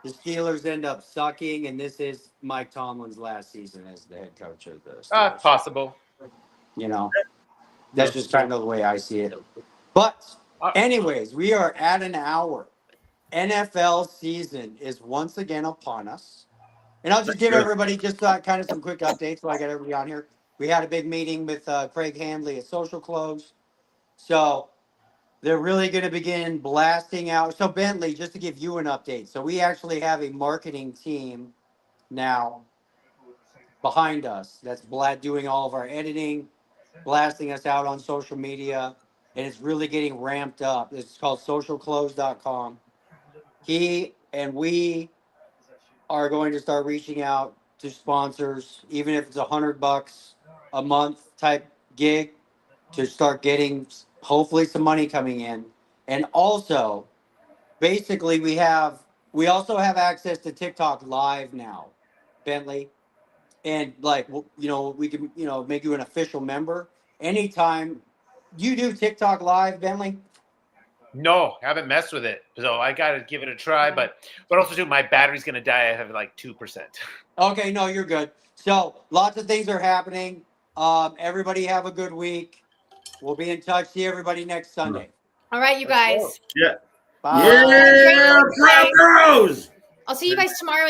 S4: The Steelers end up sucking, and this is Mike Tomlin's last season as the head coach of the Steelers.
S8: Possible.
S4: That's just kind of the way I see it. But anyways, we are at an hour. NFL season is once again upon us. And I'll just give everybody just kind of some quick updates so I got everybody on here. We had a big meeting with Craig Handley at Social Close. So they're really going to begin blasting out. So Bentley, just to give you an update. So we actually have a marketing team now behind us that's doing all of our editing, blasting us out on social media, and it's really getting ramped up. It's called socialclose.com. He and we are going to start reaching out to sponsors, even if it's $100 a month type gig, to start getting hopefully some money coming in. And also, basically, we also have access to TikTok Live now, Bentley. And we can, make you an official member anytime. You do TikTok Live, Bentley?
S8: No, haven't messed with it. So I got to give it a try. But also, too, my battery's going to die. I have like 2%.
S4: Okay, no, you're good. So lots of things are happening. Everybody have a good week. We'll be in touch. See everybody next Sunday.
S2: All right, you guys.
S1: Yeah.
S4: Bye.
S3: Yeah, Brown Rose.
S2: I'll see you guys tomorrow in the